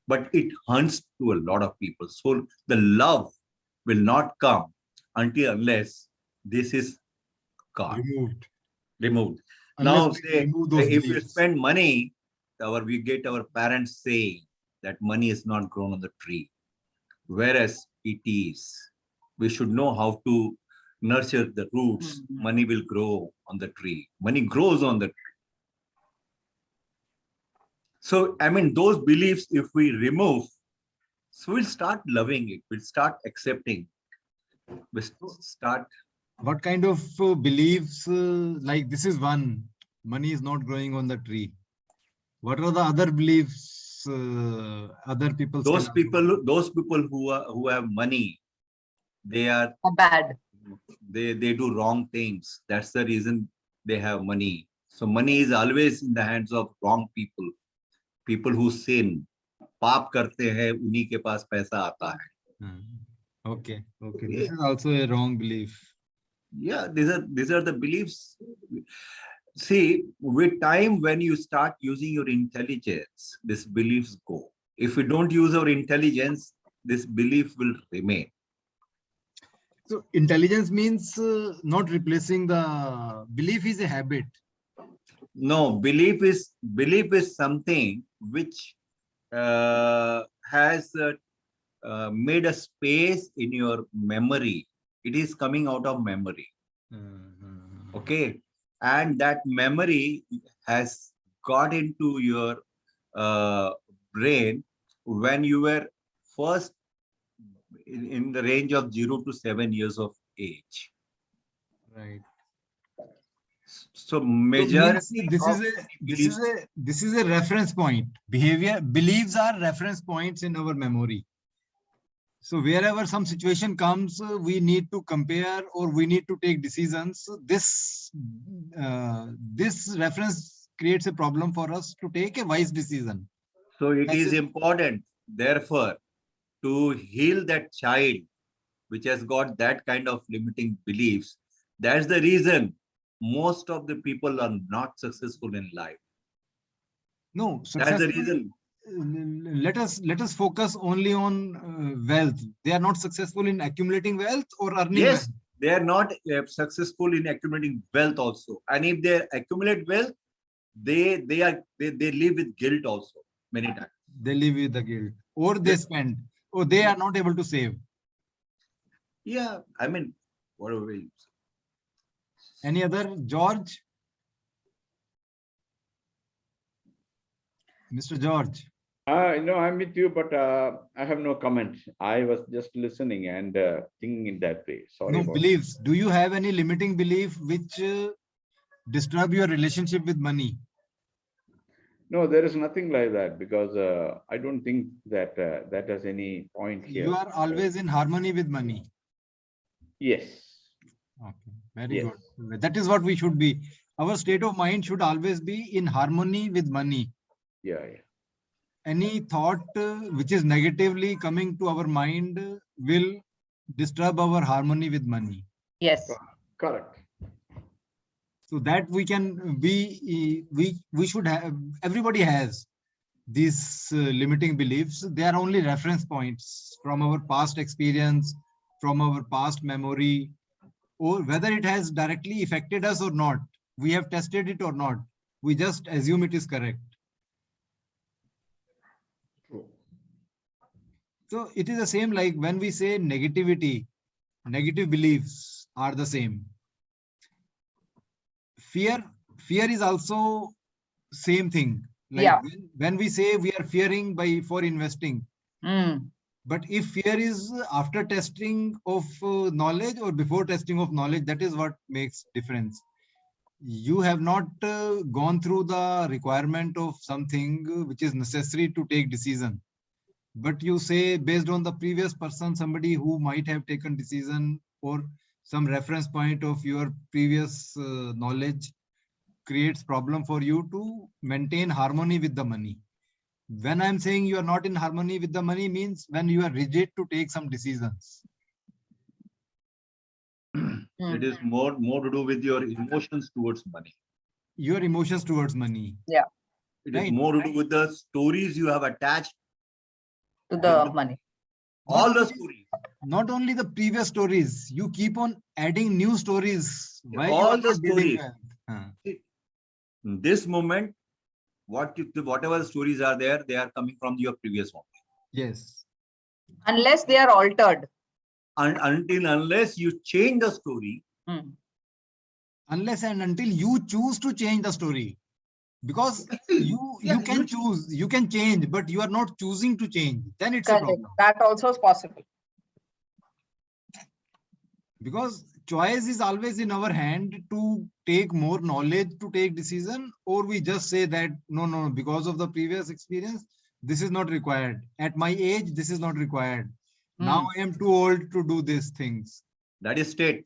but it hunts to a lot of people. So the love will not come unless this is gone, removed. Unless Now, we say remove those if you beliefs. spend money, we get our parents saying that money is not grown on the tree, whereas it is. We should know how to nurture the roots. Money will grow on the tree. Money grows on the tree. So, I mean, those beliefs, if we remove, so we'll start loving it. We'll start accepting. We'll start. What kind of beliefs, like this is one, money is not growing on the tree. What are the other beliefs other people Those people who have money, they are Bad. they do wrong things. That's the reason they have money. So money is always in the hands of wrong people. People who sin, पाप करते हैं, उन्हीं के पास पैसा आता है. Okay. This is also a wrong belief. Yeah, these are the beliefs. See, with time, when you start using your intelligence, these beliefs go. If we don't use our intelligence, this belief will remain. So intelligence means not replacing the belief is a habit. No, belief is something which has made a space in your memory. It is coming out of memory. Okay, and that memory has got into your brain when you were first in the range of 0 to 7 years of age. Right. So majority this is a reference point. Beliefs are reference points in our memory. So wherever some situation comes, we need to compare or we need to take decisions. This reference creates a problem for us to take a wise decision. So it is important, therefore, to heal that child which has got that kind of limiting beliefs, that's the reason most of the people are not successful in life. No, That's successful. the reason. Let us focus only on wealth. They are not successful in accumulating wealth or earning Yes, wealth. they are not successful in accumulating wealth also. And if they accumulate wealth, they live with guilt also many times. They live with the guilt, or they spend, or they are not able to save. Yeah, I mean, whatever way you say. Any other, George? Mr. George? No, I'm with you, but I have no comment. I was just listening and thinking in that way. Sorry No about beliefs. Do you have any limiting belief which disturb your relationship with money? No, there is nothing like that because I don't think that that has any point here. You are always in harmony with money. Yes. Okay, very Yes. good. That is what we should be. Our state of mind should always be in harmony with money. Yeah, yeah. Any thought which is negatively coming to our mind will disturb our harmony with money. Yes. Correct. So that we can be, we should have, everybody has these limiting beliefs. They are only reference points from our past experience, from our past memory, or whether it has directly affected us or not. We have tested it or not. We just assume it is correct. True. So it is the same like when we say negativity, negative beliefs are the same. Fear is also same thing. Like Yeah. when we say we are fearing for investing, but if fear is after testing of knowledge or before testing of knowledge, that is what makes difference. You have not gone through the requirement of something which is necessary to take decision, but you say based on the previous person, somebody who might have taken decision or some reference point of your previous knowledge creates problem for you to maintain harmony with the money. When I'm saying you are not in harmony with the money means when you are rigid to take some decisions. It is more to do with your emotions towards money. Your emotions towards money. Yeah. It Right. is more to do with the stories you have attached To the money. all the stories. Not only the previous stories, you keep on adding new stories. Why you All are the not building stories. wealth? In this moment, whatever the stories are there, they are coming from your previous one. Yes. Unless they are altered. And unless you change the story, Unless and until you choose to change the story. Because you can choose, you can change, but you are not choosing to change. Then it's a problem. That also is possible. Because choice is always in our hand to take more knowledge to take decision, or we just say that no, because of the previous experience, this is not required. At my age, this is not required. Now I am too old to do these things. that is state.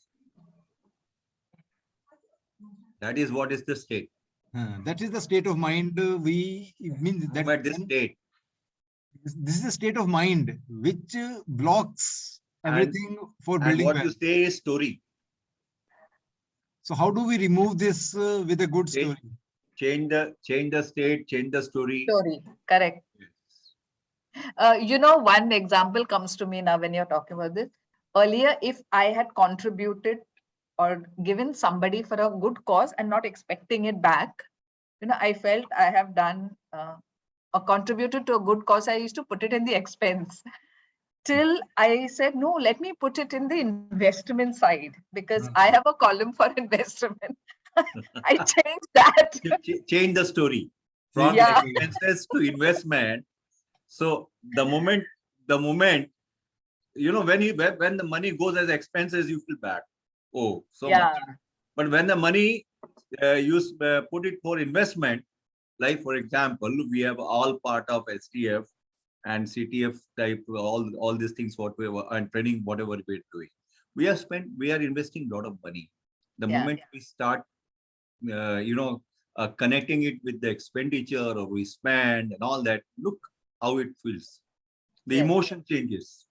That is what is the state. That is the state of mind. We mean that But this state. This is a state of mind which blocks everything for building what wealth. you say is story. So how do we remove this with a good story? Change the state, change the story. Correct. One example comes to me now when you're talking about this. Earlier, if I had contributed or given somebody for a good cause and not expecting it back, I felt I have done or contributed to a good cause. I used to put it in the expense. Till I said, no, let me put it in the investment side because I have a column for investment. I changed that. Change the story from expenses to investment. So the moment, when the money goes as expenses, you feel bad. Oh, so much. But when the money you put it for investment, like for example, we have all part of STF and CTF type, all these things, what we were and training, whatever we're doing. We are investing a lot of money. The moment we start, connecting it with the expenditure or we spend and all that, look how it feels. The emotion changes.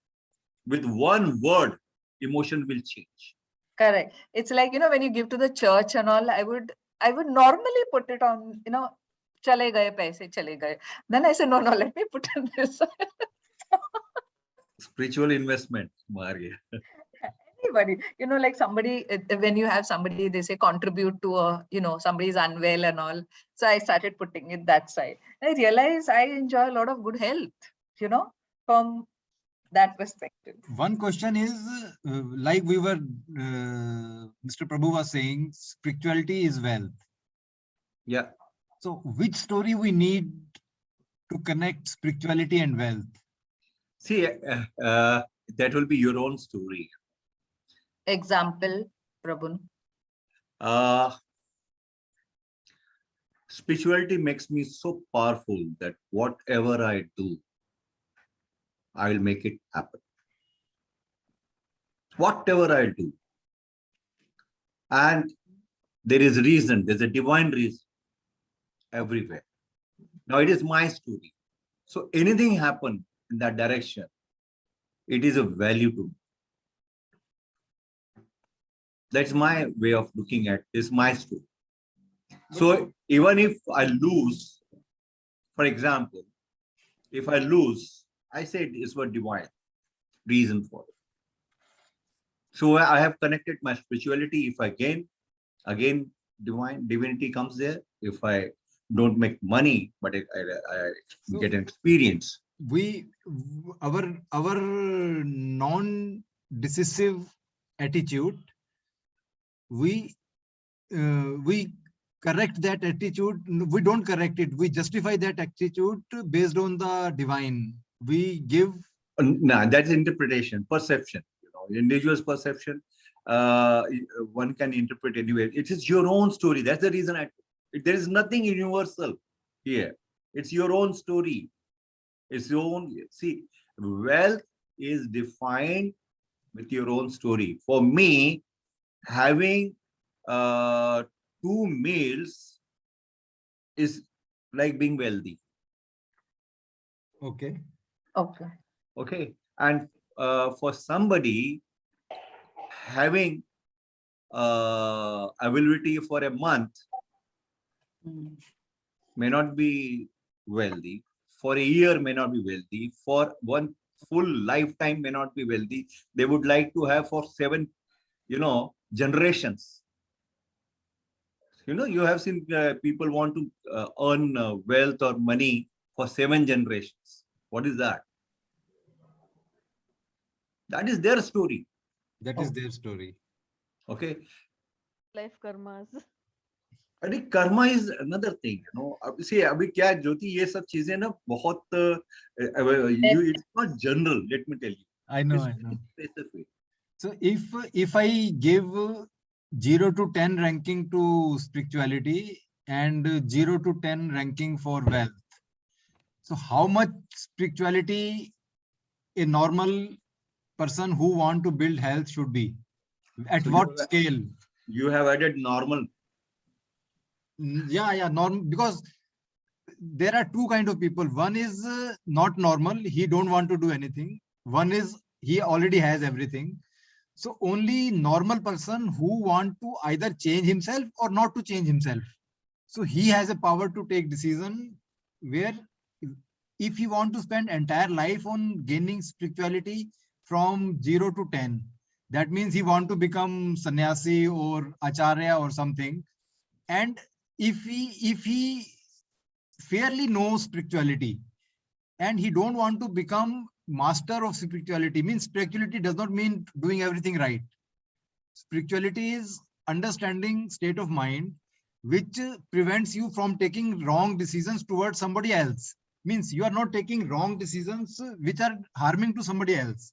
With one word, emotion will change. Correct. It's like, when you give to the church and all, I would normally put it on, chale gaye paise, chale gaye. Then I said, no, let me put in this. Spiritual investment, Maria. Anybody, like somebody, when you have somebody, they say contribute to somebody's unwell and all. So I started putting it that side. I realized I enjoy a lot of good health, from that perspective. One question is, like we were, Mr. Prabhu was saying, spirituality is wealth. Yeah. So which story we need to connect spirituality and wealth? See, that will be your own story. Example, Prabhu. Spirituality makes me so powerful that whatever I do, I will make it happen. Whatever I do. And there is reason, there's a divine reason everywhere. Now it is my story. So anything happen in that direction, it is a value to me. That's my way of looking at this, my story. So even if I lose, for example, if I lose, I said it's for divine reason for it. So I have connected my spirituality. If I gain, again, divinity comes there. If I don't make money, but I get an experience. Our non-decisive attitude, we correct that attitude. We don't correct it. We justify that attitude based on the divine. We give. No, that's interpretation, perception. Individual's perception. One can interpret anyway. It is your own story. That's the reason there is nothing universal here. It's your own story. It's your own. See, wealth is defined with your own story. For me, having 2 meals is like being wealthy. Okay. Okay. And for somebody having availability for a month may not be wealthy. For a year may not be wealthy. For one full lifetime may not be wealthy. They would like to have for 7, generations. You have seen people want to earn wealth or money for 7 generations. What is that? That is their story. That is their story. Okay. Life karmas. अरे karma is another thing, अब see अभी क्या ज्योति ये सब चीजें ना बहुत it's not general. Let me tell you. I know. Specific. So if I give 0 to 10 ranking to spirituality and 0 to 10 ranking for wealth, so how much spirituality a normal person who want to build health should be? At so what scale? You have added normal. Yeah, normal, because there are 2 kind of people. One is not normal. He don't want to do anything. One is he already has everything. So only normal person who want to either change himself or not to change himself. So he has a power to take decision where if he want to spend entire life on gaining spirituality from 0 to 10, that means he want to become sannyasi or acharya or something. And if he fairly knows spirituality and he don't want to become master of spirituality, means spirituality does not mean doing everything right. Spirituality is understanding state of mind which prevents you from taking wrong decisions towards somebody else. Means you are not taking wrong decisions which are harming to somebody else.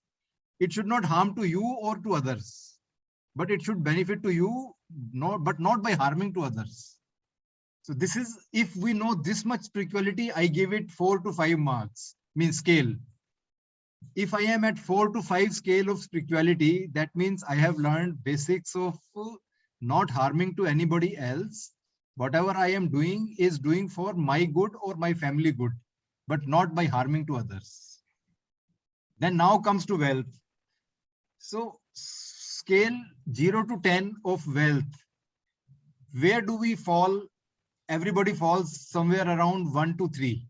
It should not harm to you or to others, but it should benefit to you, but not by harming to others. So this is, if we know this much spirituality, I give it 4 to 5 marks, means scale. If I am at 4 to 5 scale of spirituality, that means I have learned basics of not harming to anybody else. Whatever I am doing is doing for my good or my family good, but not by harming to others. Then now comes to wealth. So scale 0 to 10 of wealth, where do we fall? Everybody falls somewhere around 1 to 3.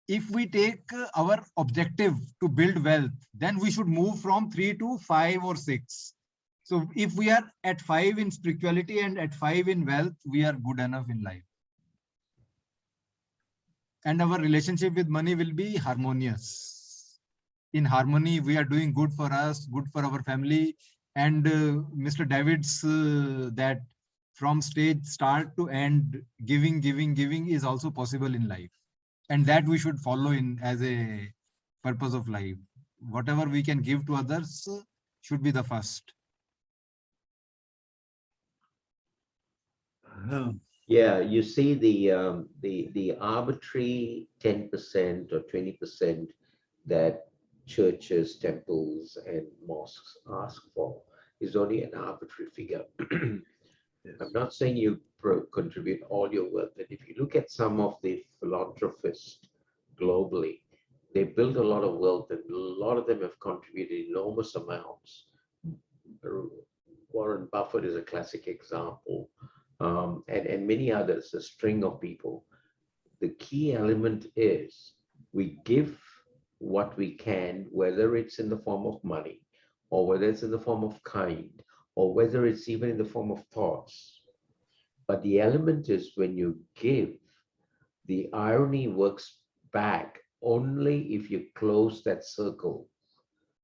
If we take our objective to build wealth, then we should move from 3 to 5 or 6. So if we are at 5 in spirituality and at 5 in wealth, we are good enough in life. And our relationship with money will be harmonious. In harmony, we are doing good for us, good for our family. And Mr. David's that from stage start to end, giving is also possible in life. And that we should follow in as a purpose of life. Whatever we can give to others should be the first. Yeah, you see the arbitrary 10% or 20% that churches, temples, and mosques ask for is only an arbitrary figure. I'm not saying you contribute all your wealth, but if you look at some of the philanthropists globally, they built a lot of wealth, and a lot of them have contributed enormous amounts. Warren Buffett is a classic example, and many others, a string of people. The key element is we give what we can, whether it's in the form of money, or whether it's in the form of kind, or whether it's even in the form of thoughts. But the element is when you give, the irony works back only if you close that circle.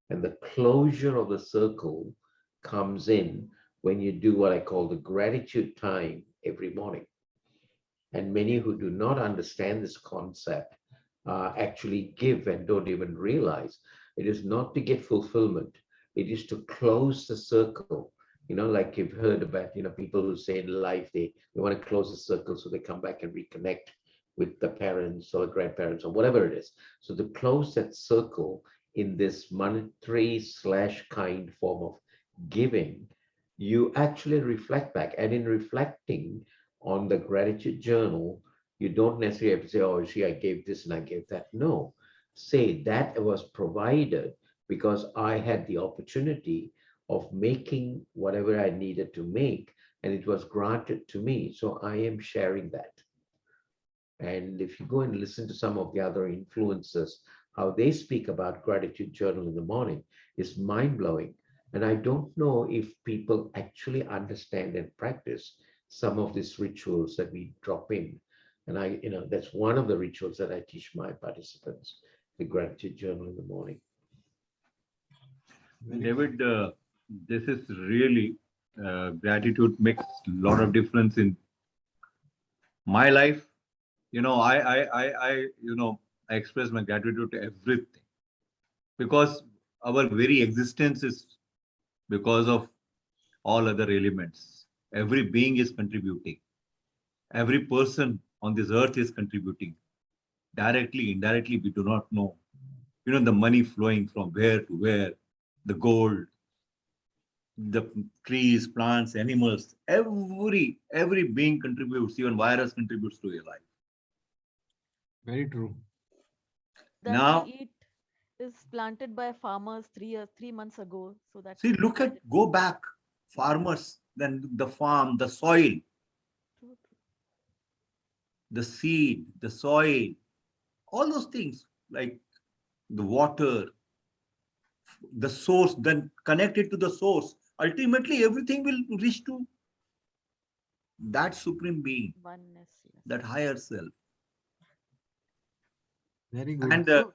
And the closure of the circle comes in when you do what I call the gratitude time every morning. And many who do not understand this concept actually give and don't even realize it is not to get fulfillment. It is to close the circle. You know, like you've heard about, people who say in life, they want to close the circle so they come back and reconnect with the parents or grandparents or whatever it is. So to close that circle in this monetary / kind form of giving, you actually reflect back. And in reflecting on the gratitude journal, you don't necessarily have to say, oh, see, I gave this and I gave that. No, say that was provided because I had the opportunity of making whatever I needed to make, and it was granted to me. So I am sharing that. And if you go and listen to some of the other influencers, how they speak about gratitude journal in the morning is mind-blowing. And I don't know if people actually understand and practice some of these rituals that we drop in. And that's one of the rituals that I teach my participants, the gratitude journal in the morning. David, this is really gratitude makes a lot of difference in my life. I express my gratitude to everything because our very existence is because of all other elements. Every being is contributing. Every person on this earth is contributing. Directly, indirectly, we do not know. The money flowing from where to where, the gold, the trees, plants, animals, every being contributes, even virus contributes to your life. Very true. That Now, we eat is planted by farmers 3 months ago. So that see, go back, farmers, then the farm, the soil, the seed, the soil, all those things like the water, the source, then connected to the source. Ultimately, everything will reach to that supreme being, oneness. Yes. that higher self. Very good. And So,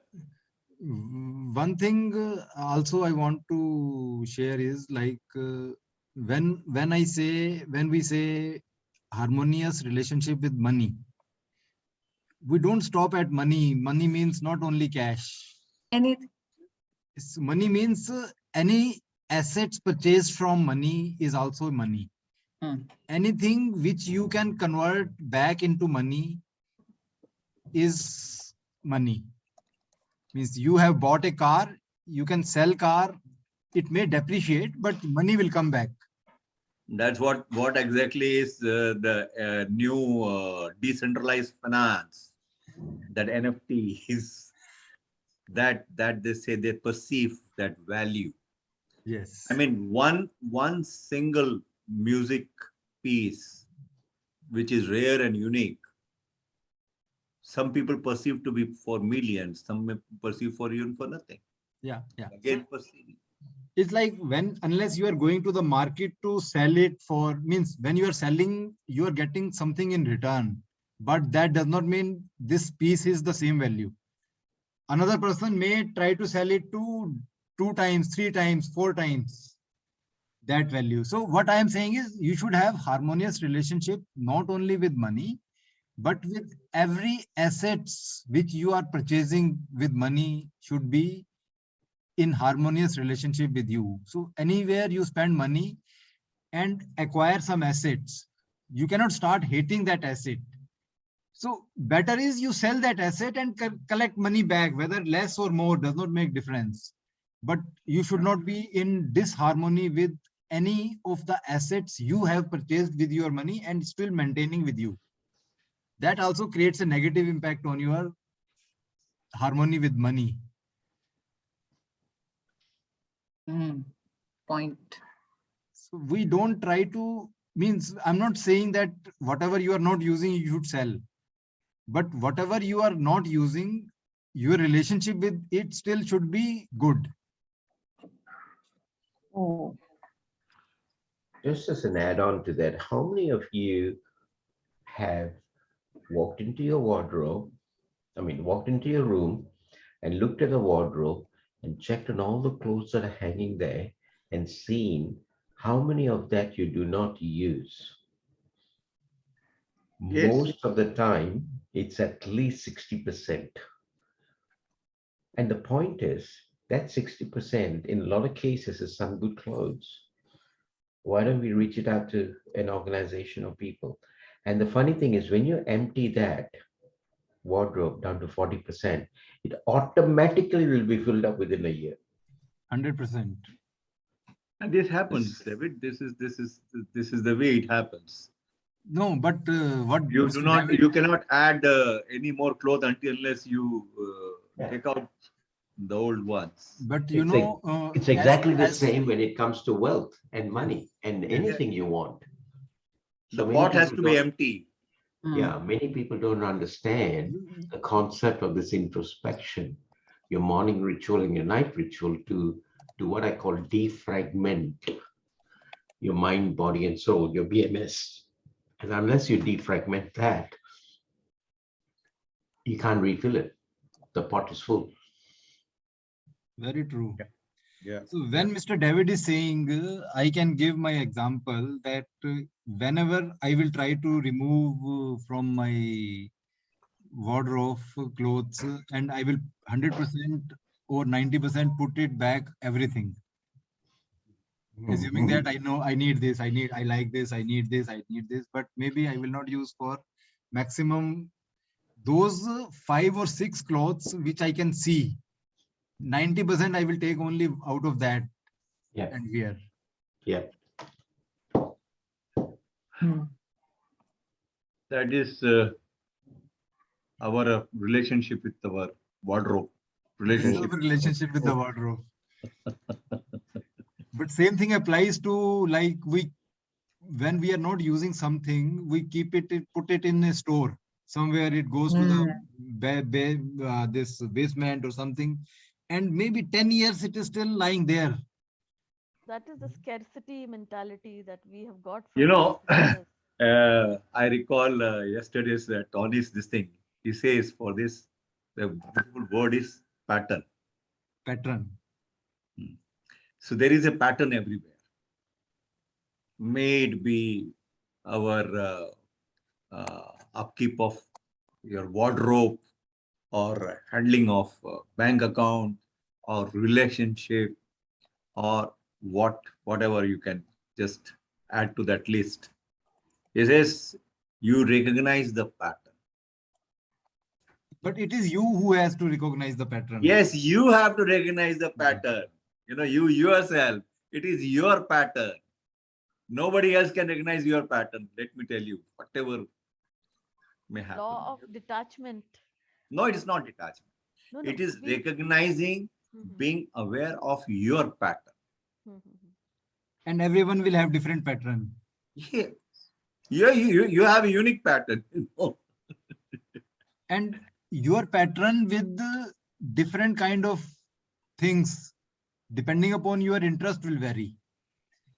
one thing also I want to share is like when we say harmonious relationship with money, we don't stop at money. Money means not only cash. Anything. Money means any assets purchased from money is also money. Anything which you can convert back into money is money. Means you have bought a car, you can sell car, it may depreciate, but money will come back. that's what exactly is the new decentralized finance, that NFT is that they say they perceive that value. Yes. I mean, one single music piece, which is rare and unique, some people perceive to be for millions, some may perceive for even for nothing. Yeah. Again, perceiving. It's like unless you are going to the market to sell it for, means when you are selling, you are getting something in return. But that does not mean this piece is the same value. Another person may try to sell it to 2 times, 3 times, 4 times that value. So what I am saying is you should have harmonious relationship, not only with money, but with every assets which you are purchasing with money should be in harmonious relationship with you. So anywhere you spend money and acquire some assets, you cannot start hating that asset. So better is you sell that asset and collect money back, whether less or more does not make difference. But you should not be in disharmony with any of the assets you have purchased with your money and still maintaining with you. That also creates a negative impact on your harmony with money. Point. So we don't try to, means I'm not saying that whatever you are not using, you should sell. But whatever you are not using, your relationship with it still should be good. Oh. Just as an add-on to that, how many of you have walked into your wardrobe, walked into your room and looked at the wardrobe and checked on all the clothes that are hanging there and seen how many of that you do not use? Yes. Most of the time, it's at least 60%. And the point is that 60% in a lot of cases is some good clothes. Why don't we reach it out to an organization of people? And the funny thing is when you empty that wardrobe down to 40%, it automatically will be filled up within a year. 100%. And this happens, David. This is the way it happens. No, but what You Mr. David, you cannot add any more clothes unless you take out the old ones. but it's exactly the same when it comes to wealth and money and anything you want. The pot has to be empty. Yeah, many people don't understand the concept of this introspection, your morning ritual and your night ritual to what I call defragment your mind, body, and soul, your BMS. And unless you defragment that, you can't refill it. The pot is full. Very true. Yeah. So when Mr. David is saying, I can give my example that whenever I will try to remove from my wardrobe clothes and I will 100% or 90% put it back, everything. Assuming that I know I need this, I like this, I need this, but maybe I will not use for maximum those 5 or 6 clothes which I can see. 90% I will take only out of that and wear. Yeah. That is our relationship with our wardrobe. Relationship with the wardrobe. But same thing applies to like when we are not using something, we keep it, put it in a store somewhere. It goes to the this basement or something, and maybe 10 years it is still lying there. That is the scarcity mentality that we have got. I recall yesterday's Tony's this thing. He says for this, the beautiful word is pattern. Pattern. So there is a pattern everywhere. May it be our upkeep of your wardrobe or handling of bank account or relationship or whatever you can just add to that list. It says you recognize the pattern. But it is you who has to recognize the pattern. Yes, you have to recognize the pattern. You yourself, it is your pattern. Nobody else can recognize your pattern. Let me tell you, whatever may happen. Law of detachment. No, it is not detachment. No, It no. is recognizing, being aware of your pattern. And everyone will have different pattern. Yeah, you have a unique pattern. And your pattern with the different kind of things, depending upon your interest, will vary.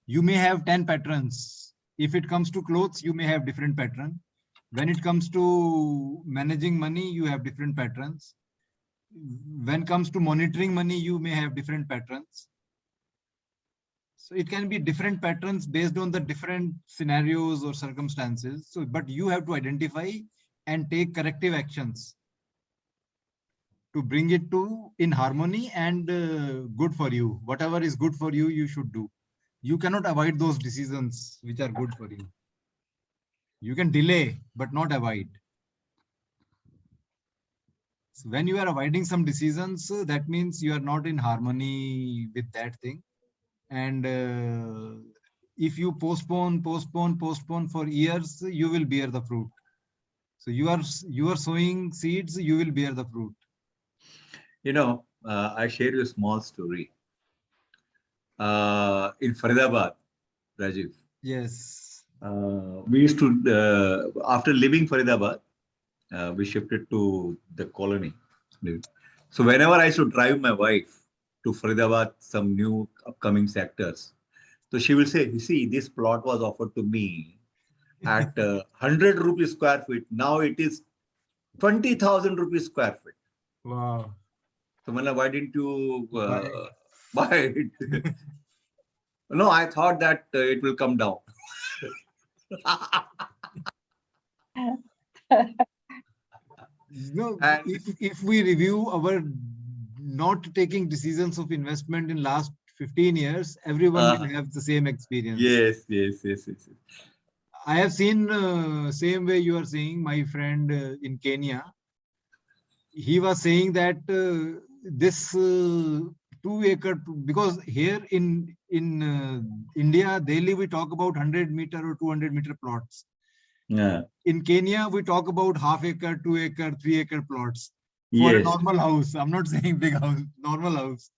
You may have 10 patterns. If it comes to clothes, you may have different pattern. When it comes to managing money, you have different patterns. When it comes to monitoring money, you may have different patterns. So it can be different patterns based on the different scenarios or circumstances. So, but you have to identify and take corrective actions to bring it to in harmony and good for you. Whatever is good for you, you should do. You cannot avoid those decisions which are good for you. You can delay, but not avoid. So when you are avoiding some decisions, that means you are not in harmony with that thing. And if you postpone for years, you will bear the fruit. So you are sowing seeds, you will bear the fruit. I share you a small story. In Faridabad, Rajiv. Yes. We used to, after leaving Faridabad, we shifted to the colony. So whenever I should drive my wife to Faridabad, some new upcoming sectors, so she will say, "You see, this plot was offered to me at 100 rupees square feet. Now it is 20,000 rupees square feet." Wow. So, Mala, why didn't you Buy. buy it? No, I thought that it will come down. No, And if we review our not taking decisions of investment in last 15 years, everyone will have the same experience. yes. I have seen same way you are saying. My friend in Kenya, he was saying that this 2 acre, because here in India, daily we talk about 100-meter or 200-meter plots. yeah, In Kenya, we talk about half-acre, 2-acre, 3-acre plots for a yes, normal house. I'm not saying big house, normal house.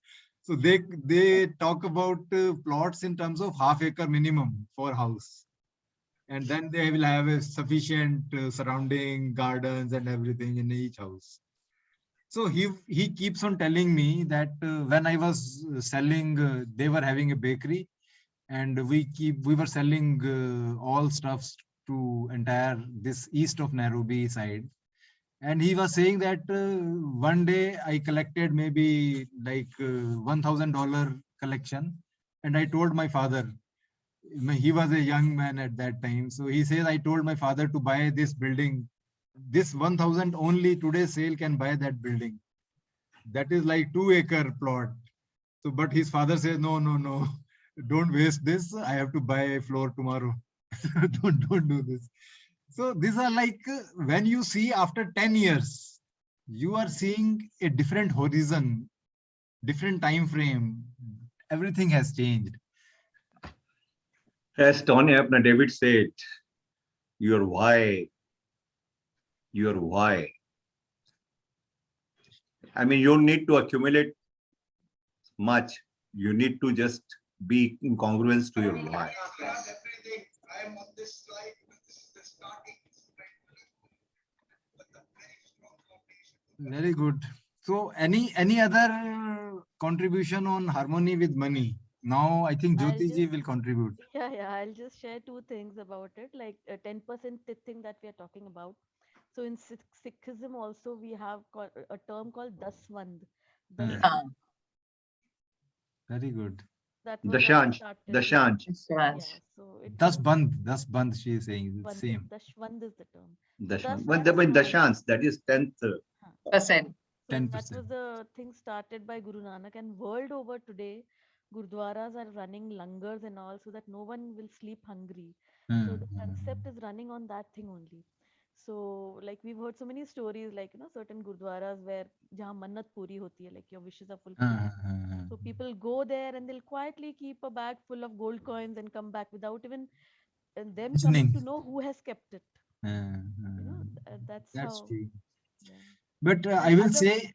So they talk about plots in terms of half-acre minimum for house. And then they will have a sufficient surrounding gardens and everything in each house. So he keeps on telling me that when I was selling, they were having a bakery, and we were selling all stuffs to entire this east of Nairobi side. And he was saying that one day I collected maybe like $1,000 collection, and I told my father. He was a young man at that time, so he says I told my father to buy this building. This 1,000 only today's sale can buy that building. That is like 2-acre plot. So, but his father says, no, don't waste this. I have to buy a floor tomorrow. don't do this. So these are like when you see after 10 years, you are seeing a different horizon, different time frame. Everything has changed. as Tony Abner David said, your why. I mean, you don't need to accumulate much. You need to just be in congruence to your why. Very good. So any other contribution on harmony with money? Now I think I'll Jyoti ji just will contribute. yeah, I'll just share two things about it. Like 10% thing that we are talking about. So in Sikhism also we have a term called Daswand. Hmm. Dashwand. Very good. That was how it Dashanj, started. Yeah. Dashanj, Yeah. So it Das was band she is saying. Dashwand. Same. Dashwand is the term. So Dashanj. that's But how. Dashans, that is 10th. Huh. Percent. So that 10%. was a thing started by Guru Nanak, and world over today, Gurdwaras are running langars and all so that no one will sleep hungry. So the concept is running on that thing only. So like we've heard so many stories, like certain Gurdwaras where jahan mannat puri hoti hai, like your wishes are fulfilled. So people go there and they'll quietly keep a bag full of gold coins and come back without even them coming to know who has kept it. That's That's how. true. Yeah. But And I will other. say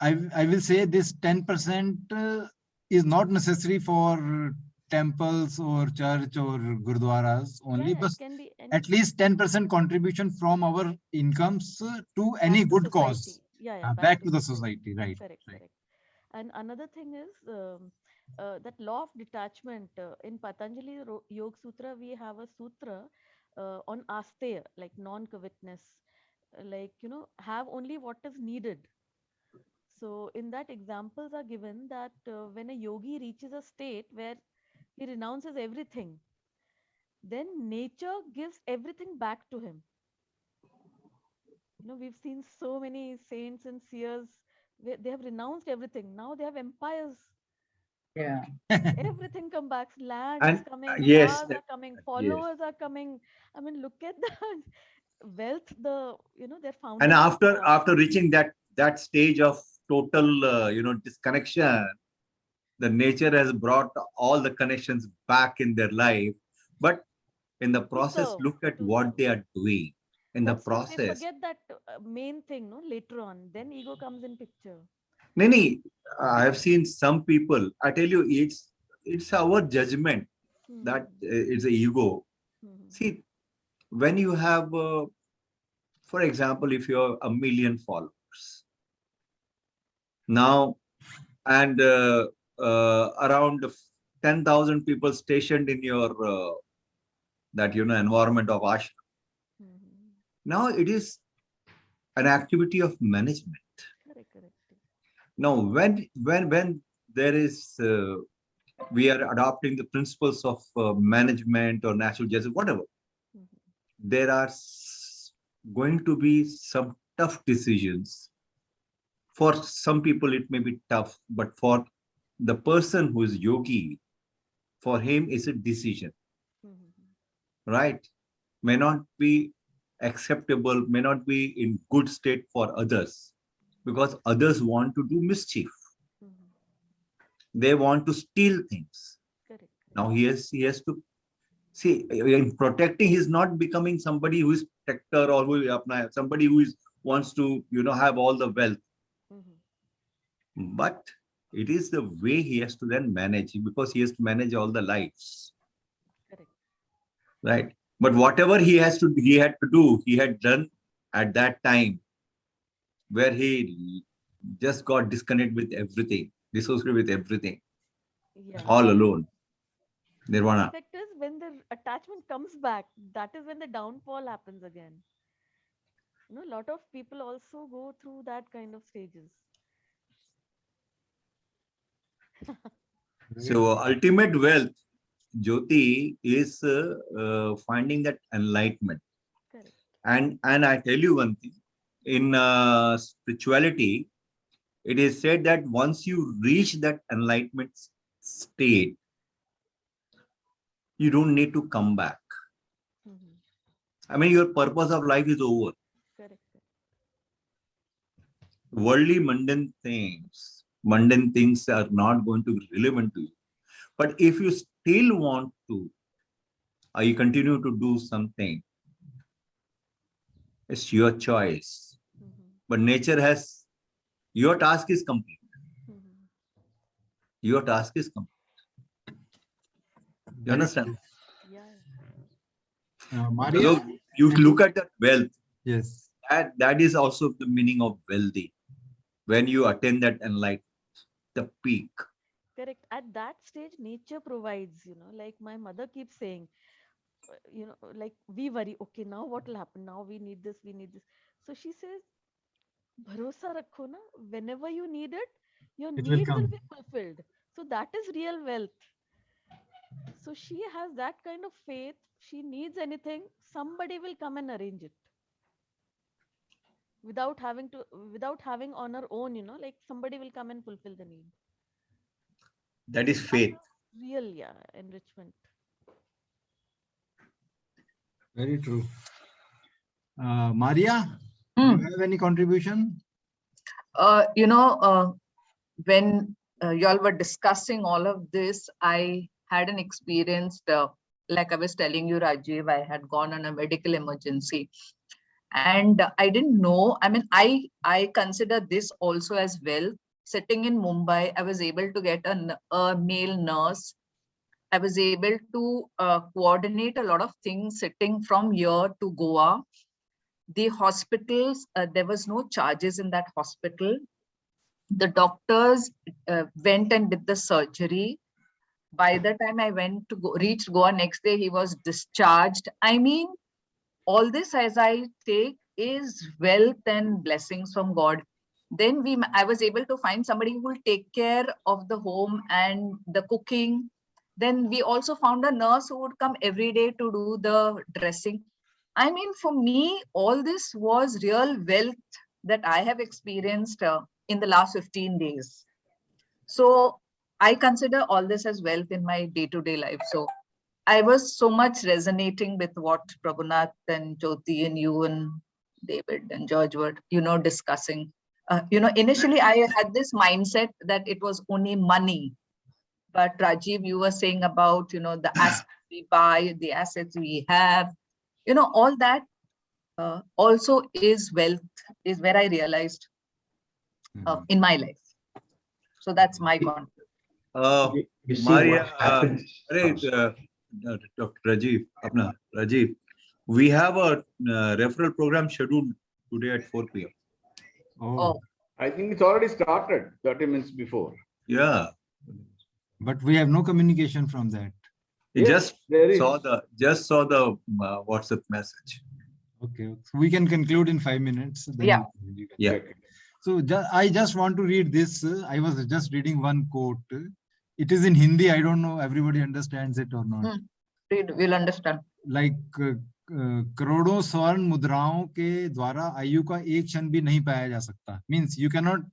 I will say this 10% is not necessary for temples or church or gurdwaras only, Yeah, but it can be any at least 10% contribution from our incomes to back any to good society. cause, Yeah, yeah, back back to to the society. society. Right. Correct, Right. correct. And another thing is that law of detachment. In Patanjali Yoga Sutra, we have a sutra on asteya, like non-covetousness, like, have only what is needed. So in that, examples are given that when a yogi reaches a state where he renounces everything, then nature gives everything back to him. We've seen so many saints and seers where they have renounced everything. Now they have empires. Yeah. Everything comes back. Land is And coming, yes, cars are coming, yes. followers are coming. I mean, look at the wealth their And founders after have. after reaching that stage of total disconnection, the nature has brought all the connections back in their life. But in the To process, serve, look at to what serve. they are doing in the That's why they process. forget that main thing, no, later on. Then ego comes in picture. Nini, I have seen some people. I tell you, it's our judgment that Hmm. it's a ego. Hmm. See, when you have, for example, if you have a million followers now, and around 10,000 people stationed in your that environment of ashram. Hmm. Now it is an activity of management. Correct, correct. Now, when there is we are adopting the principles of management or natural justice, whatever. Hmm. There are going to be some tough decisions. For some people, it may be tough, but for the person who is yogi, for him, it's a decision, Hmm. right? May not be acceptable, may not be in good state for others, because others want to do mischief. Hmm. They want to steal things. Correct, Now correct. he has to see, in protecting, he's not becoming somebody who is protector or somebody who is wants to have all the wealth. Hmm. But it is the way he has to then manage, because he has to manage all the lives, Correct. right? But whatever he had to do, he had done at that time, where he just got disconnected with everything, dissociated with everything, Yeah. all alone. Side Nirvana. effect is when the attachment comes back, that is when the downfall happens again. A lot of people also go through that kind of stages. Very So ultimate wealth, Jyoti, is finding that enlightenment. Correct. And I tell you one thing, in spirituality, it is said that once you reach that enlightenment state, you don't need to come back. Hmm. I mean, your purpose of life is over. Correct. Worldly mundane things are not going to be relevant to you. But if you still want to, you continue to do something, it's your choice. Hmm. But nature has, your task is complete. Hmm. Your task is complete. You very understand? true. Yeah. Maria? So you look at that wealth. Yes. That is also the meaning of wealthy. When you attain that enlightenment, the peak. Correct. At that stage, nature provides, like my mother keeps saying, like we worry, okay, now what will happen? Now we need this, we need this. So she says, bharosa rakho na, whenever you need it, your It will need will come. be fulfilled. So that is real wealth. So she has that kind of faith. She needs anything, somebody will come and arrange it without having on her own, like somebody will come and fulfill the need. That So is that faith. is real, yeah, enrichment. Very true. Maria, do Hmm. you have any contribution? When y'all were discussing all of this, I had an experience, like I was telling you, Rajiv, I had gone on a medical emergency. And I didn't know. I mean, I consider this also as well. Sitting in Mumbai, I was able to get a male nurse. I was able to coordinate a lot of things sitting from here to Goa. The hospitals, there was no charges in that hospital. The doctors went and did the surgery. By the time I went to reached Goa next day, he was discharged. I mean, all this as I take is wealth and blessings from God. Then I was able to find somebody who will take care of the home and the cooking. Then we also found a nurse who would come every day to do the dressing. I mean, for me, all this was real wealth that I have experienced in the last 15 days. So I consider all this as wealth in my day-to-day life. So I was so much resonating with what Prabhunath and Jyoti and you and David and George were, discussing. Initially I had this mindset that it was only money. But Rajiv, you were saying about, the assets we buy, the assets we have, all that also is wealth, is where I realized in my life. So that's my contribution. You see Maria, what happens. Dr. Rajiv, we have a referral program scheduled today at 4 p.m. Oh. I think it's already started 30 minutes before. Yeah. But we have no communication from that. You Yes, there is. saw the WhatsApp message. Okay, so we can conclude in 5 minutes. Then Yeah. you can- Yeah. Okay. So I just want to read this. I was just reading one quote. It is in Hindi. I don't know everybody understands it or not. We'll understand. Like करोड़ों स्वर्ण मुद्राओं के द्वारा आयु का एक क्षण भी नहीं पाया जा सकता. Means you cannot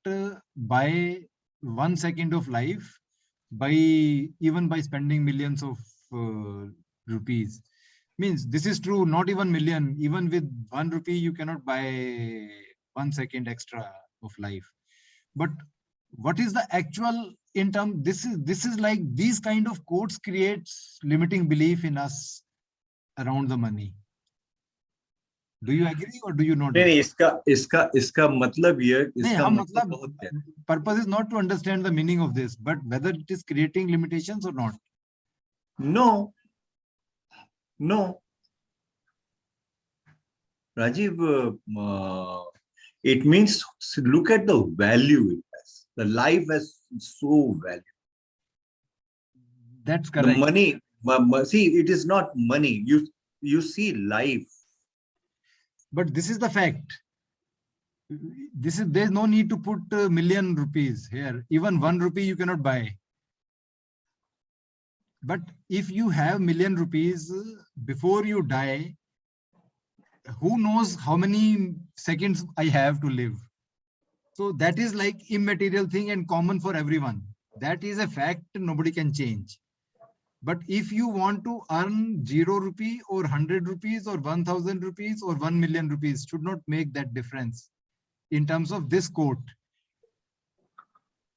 buy 1 second of life even by spending millions of rupees. Means this is true, not even million, even with 1 rupee you cannot buy 1 second extra of life. But what is the actual in term? This is like these kind of quotes creates limiting belief in us around the money. Do you agree or do you not? नहीं इसका मतलब ये इसका हम मतलब बहुत है. Purpose is not to understand the meaning of this, but whether it is creating limitations or not. No. Rajiv, it means look at the value it has. The life has so value. That's correct. The money, see, it is not money. You see life. But this is the fact. There's no need to put a million rupees here. Even 1 rupee you cannot buy. But if you have million rupees before you die, who knows how many seconds I have to live? So that is like immaterial thing and common for everyone. That is a fact nobody can change. But if you want to earn 0 rupee or 100 rupees or 1,000 rupees or 1 million rupees, should not make that difference in terms of this quote.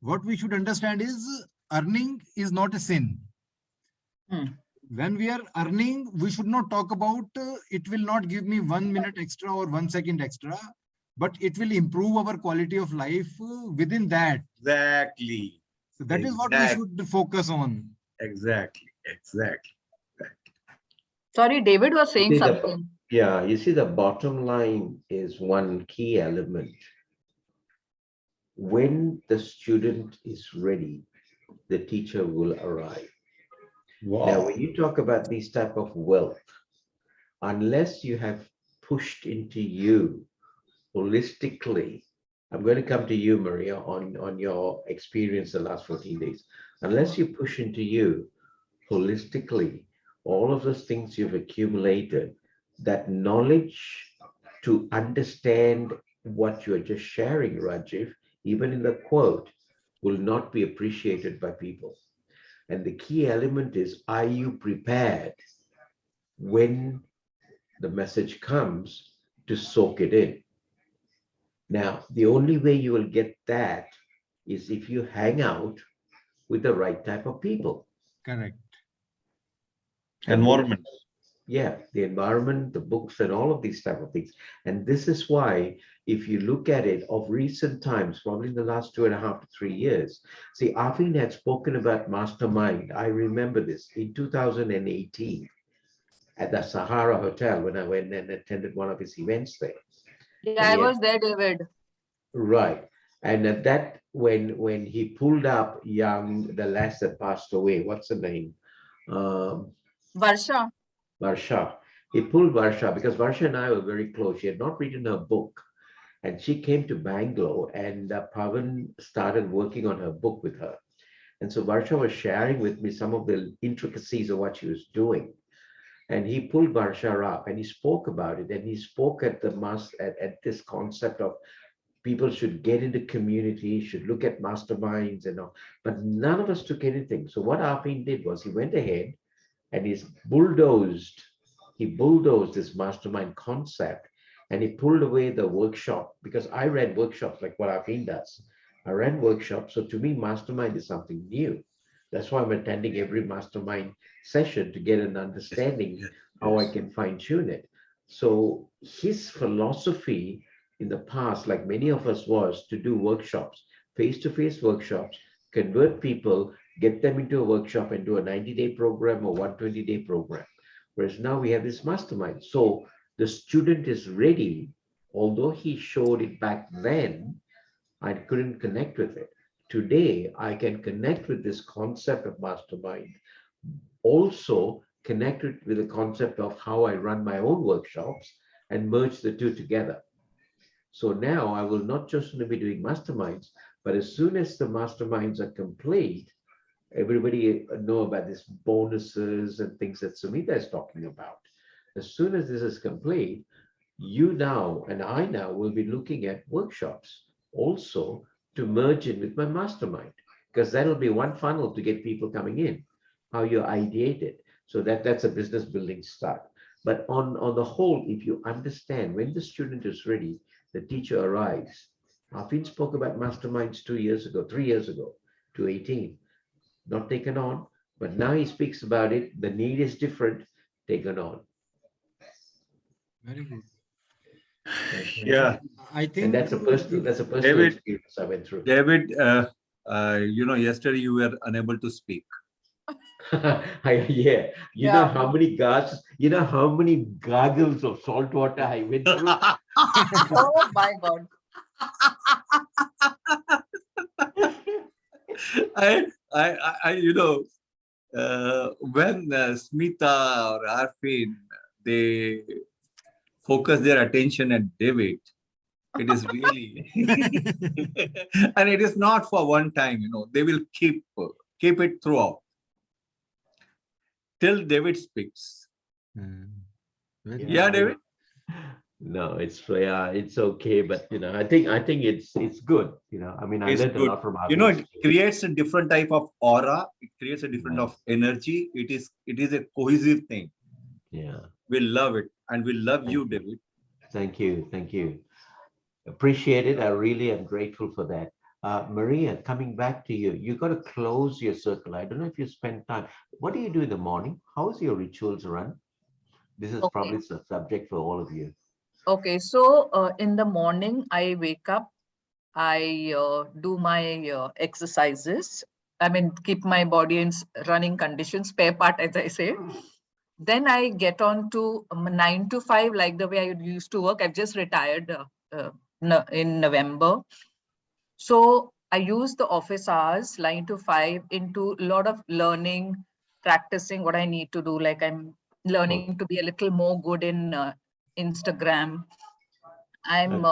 What we should understand is earning is not a sin. When we are earning, we should not talk about it will not give me 1 minute extra or 1 second extra, but it will improve our quality of life within that. Exactly. So that is what we should focus on. Exactly. Sorry, David was saying See, something. You see, the bottom line is one key element. When the student is ready, the teacher will arrive. Wow. Now, when you talk about these type of wealth, unless you have pushed into you holistically, I'm going to come to you, Maria, on your experience the last 14 days. Unless you push into you holistically, all of those things you've accumulated, that knowledge to understand what you're just sharing, Rajiv, even in the quote, will not be appreciated by people. And the key element is, are you prepared when the message comes to soak it in? Now, the only way you will get that is if you hang out with the right type of people. Correct. Environment. Yeah, the environment, the books, and all of these type of things. And this is why, if you look at it of recent times, probably in the last 2.5 to 3 years, see, Arvind had spoken about Mastermind. I remember this in 2018 at the Sahara Hotel when I went and attended one of his events there. Yeah, And I he had, was there, David. right. And at that, when he pulled up the lass that passed away, what's her name? Um, Varsha. Varsha. He pulled Varsha because Varsha and I were very close. She had not written her book, and she came to Bangalore, and Pavan started working on her book with her. And so Varsha was sharing with me some of the intricacies of what she was doing. And he pulled Varsha up and he spoke about it. And he spoke at at this concept of people should get into community, should look at masterminds and all. But none of us took anything. So what Arvind did was he went ahead and he bulldozed this mastermind concept, and he pulled away the workshop, because I ran workshops like what Arvind does. I ran workshops, so to me mastermind is something new. That's why I'm attending every mastermind session to get an understanding how I can fine tune it. So his philosophy in the past, like many of us, was to do workshops, face-to-face workshops, convert people, get them into a workshop and do a 90-day program or 120-day program. Whereas now we have this mastermind. So the student is ready, although he showed it back then, I couldn't connect with it. Today, I can connect with this concept of mastermind, also connect it with the concept of how I run my own workshops and merge the two together. So now I will not just be doing masterminds, but as soon as the masterminds are complete, everybody know about these bonuses and things that Sumita is talking about. As soon as this is complete, you now and I now will be looking at workshops also to merge in with my mastermind, because that'll be one funnel to get people coming in, how you ideate it. So that's a business building start. But on the whole, if you understand when the student is ready, the teacher arrives. Afin spoke about masterminds 2 years ago, 3 years ago, to 18, not taken on, but now he speaks about it. The need is different, taken on. Very good. Yeah, I And think that's a personal David, experience I went through. David, yesterday you were unable to speak. Yeah, you know Yeah. how many how many gargles of salt water I went through. Oh my God. When Smita or Arfin, they focus their attention at David, it is really, and it is not for one time, they will keep it throughout till David speaks. Yeah, David? No, it's okay, but I think it's good. I mean, I It's learned a good. lot from It others. creates a different type of aura. It creates a different Yeah. of energy. It is a cohesive thing. Yeah. We love it, and we love Thank you, you. David. Thank you. Thank you. Appreciate it. I really am grateful for that. Maria, coming back to you, you got to close your circle. I don't know if you spend time. What do you do in the morning? How's your rituals run? This is Okay. probably the subject for all of you. Okay. So in the morning, I wake up, I do my exercises. I mean, keep my body in running condition, spare part, as I say. Then I get on to 9 to 5, like the way I used to work. I've just retired in November. So I use the office hours, 9 to 5, into a lot of learning, practicing what I need to do. Like I'm learning to be a little more good in Instagram. I'm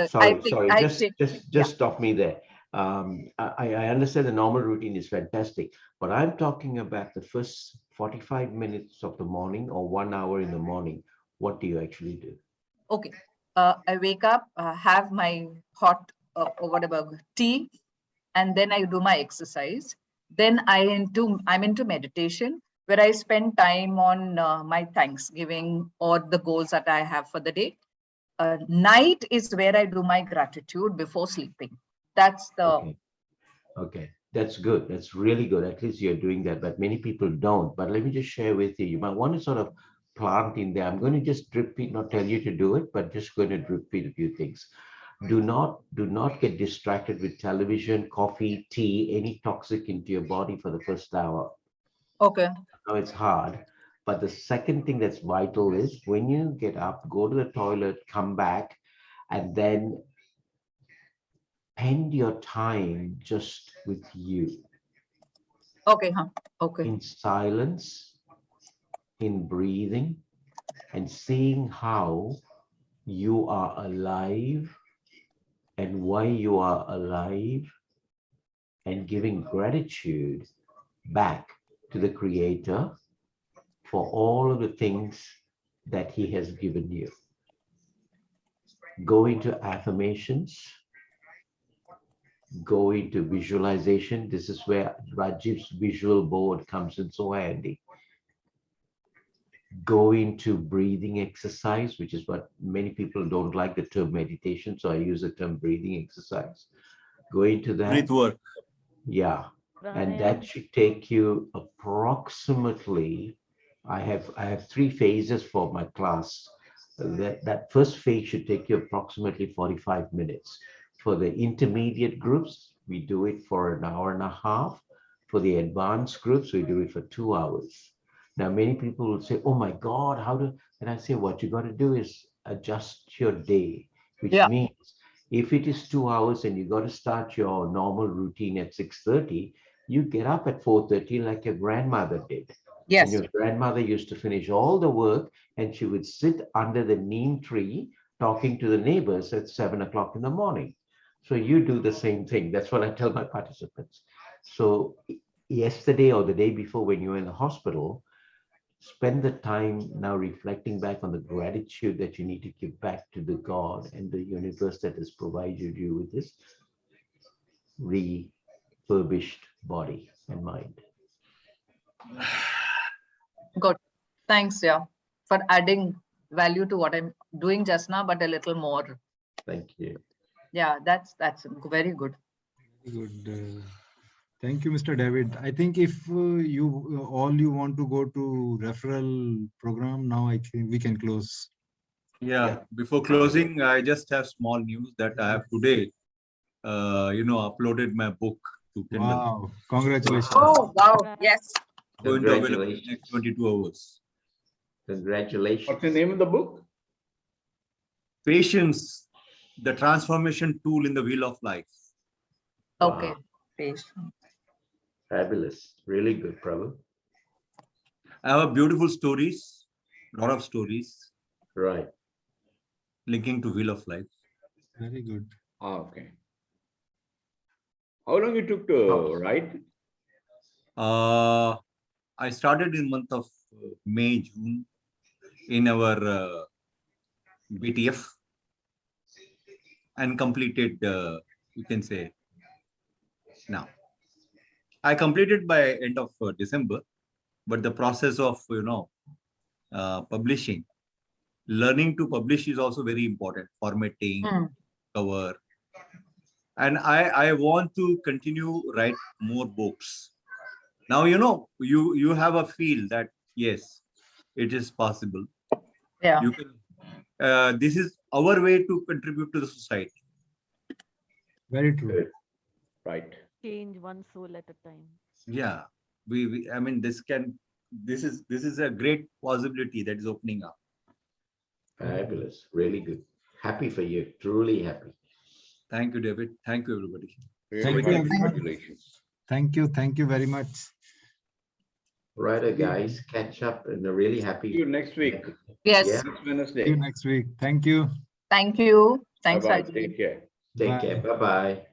Sorry, I just think, just yeah. just stop me there. I understand the normal routine is fantastic, but I'm talking about the first 45 minutes of the morning or 1 hour in the morning. What do you actually do? Okay. I wake up, have my hot or whatever tea, and then I do my exercise. Then I'm into meditation, where I spend time on my Thanksgiving or the goals that I have for the day. Night is where I do my gratitude before sleeping. That's the Okay. Okay, that's good. That's really good. At least you're doing that, but many people don't. But let me just share with you. You might want to sort of plant in there. I'm going to just drip feed, not tell you to do it, but just going to drip feed a few things. Do not get distracted with television, coffee, tea, any toxic into your body for the first hour. Okay. Now it's hard. But the second thing that's vital is when you get up, go to the toilet, come back, and then spend your time just with you. Okay. Huh. Okay. In silence, in breathing, and seeing how you are alive and why you are alive, and giving gratitude back to the Creator for all of the things that He has given you. Go into affirmations, go into visualization. This is where Rajiv's visual board comes in so handy. Go into breathing exercise, which is what many people don't like the term meditation, so I use the term breathing exercise. Go into that. Breath work. Yeah, and that should take you approximately, I have 3 phases for my class. That first phase should take you approximately 45 minutes. For the intermediate groups, we do it for an hour and a half. For the advanced groups, we do it for 2 hours. Now, many people will say, oh my God, how do, and I say, what you got to do is adjust your day, which means if it is 2 hours and you got to start your normal routine at 6:30, you get up at 4:30 like your grandmother did. Yes. And your grandmother used to finish all the work and she would sit under the neem tree talking to the neighbors at 7 o'clock in the morning. So you do the same thing. That's what I tell my participants. So yesterday or the day before when you were in the hospital, spend the time now reflecting back on the gratitude that you need to give back to the God and the universe that has provided you with this refurbished body and mind. Good. Thanks, yeah, for adding value to what I'm doing just now, but a little more. Thank you. Yeah, that's very good. Very good. Thank you, Mr. David. I think if you want to go to referral program now, I think we can close. Yeah. Before closing, I just have small news that I have today, uploaded my book to Kindle. Wow! Congratulations. Oh, wow. Yes. Going to available in the next 22 hours. Congratulations. What's the name of the book? Patience, the transformation tool in the wheel of life. Okay. Wow. Patience. Fabulous. Really good, Prabhu. I have beautiful stories, a lot of stories Right. linking to wheel of life. Very good. Okay. How long it took to write? I started in month of May, June in our BTF and completed, you can say, now. I completed by end of December, but the process of, publishing, learning to publish is also very important, formatting, cover. And I want to continue write more books. Now, you have a feel that, yes, it is possible. Yeah. You can, this is our way to contribute to the society. Very true. Right. Change one soul at a time. Yeah, I mean, this is a great possibility that is opening up. Fabulous. Really good. Happy for you. Truly happy. Thank you, David. Thank you, everybody. Thank you, everyone. Congratulations. Thank you. Thank you very much. Right, guys. Catch up and really happy. See you next week. Yes. Yeah. Next See you Wednesday. next week. Thank you. Thank you. Thanks, Bye-bye. Rajiv. Take care. Take care. Bye-bye.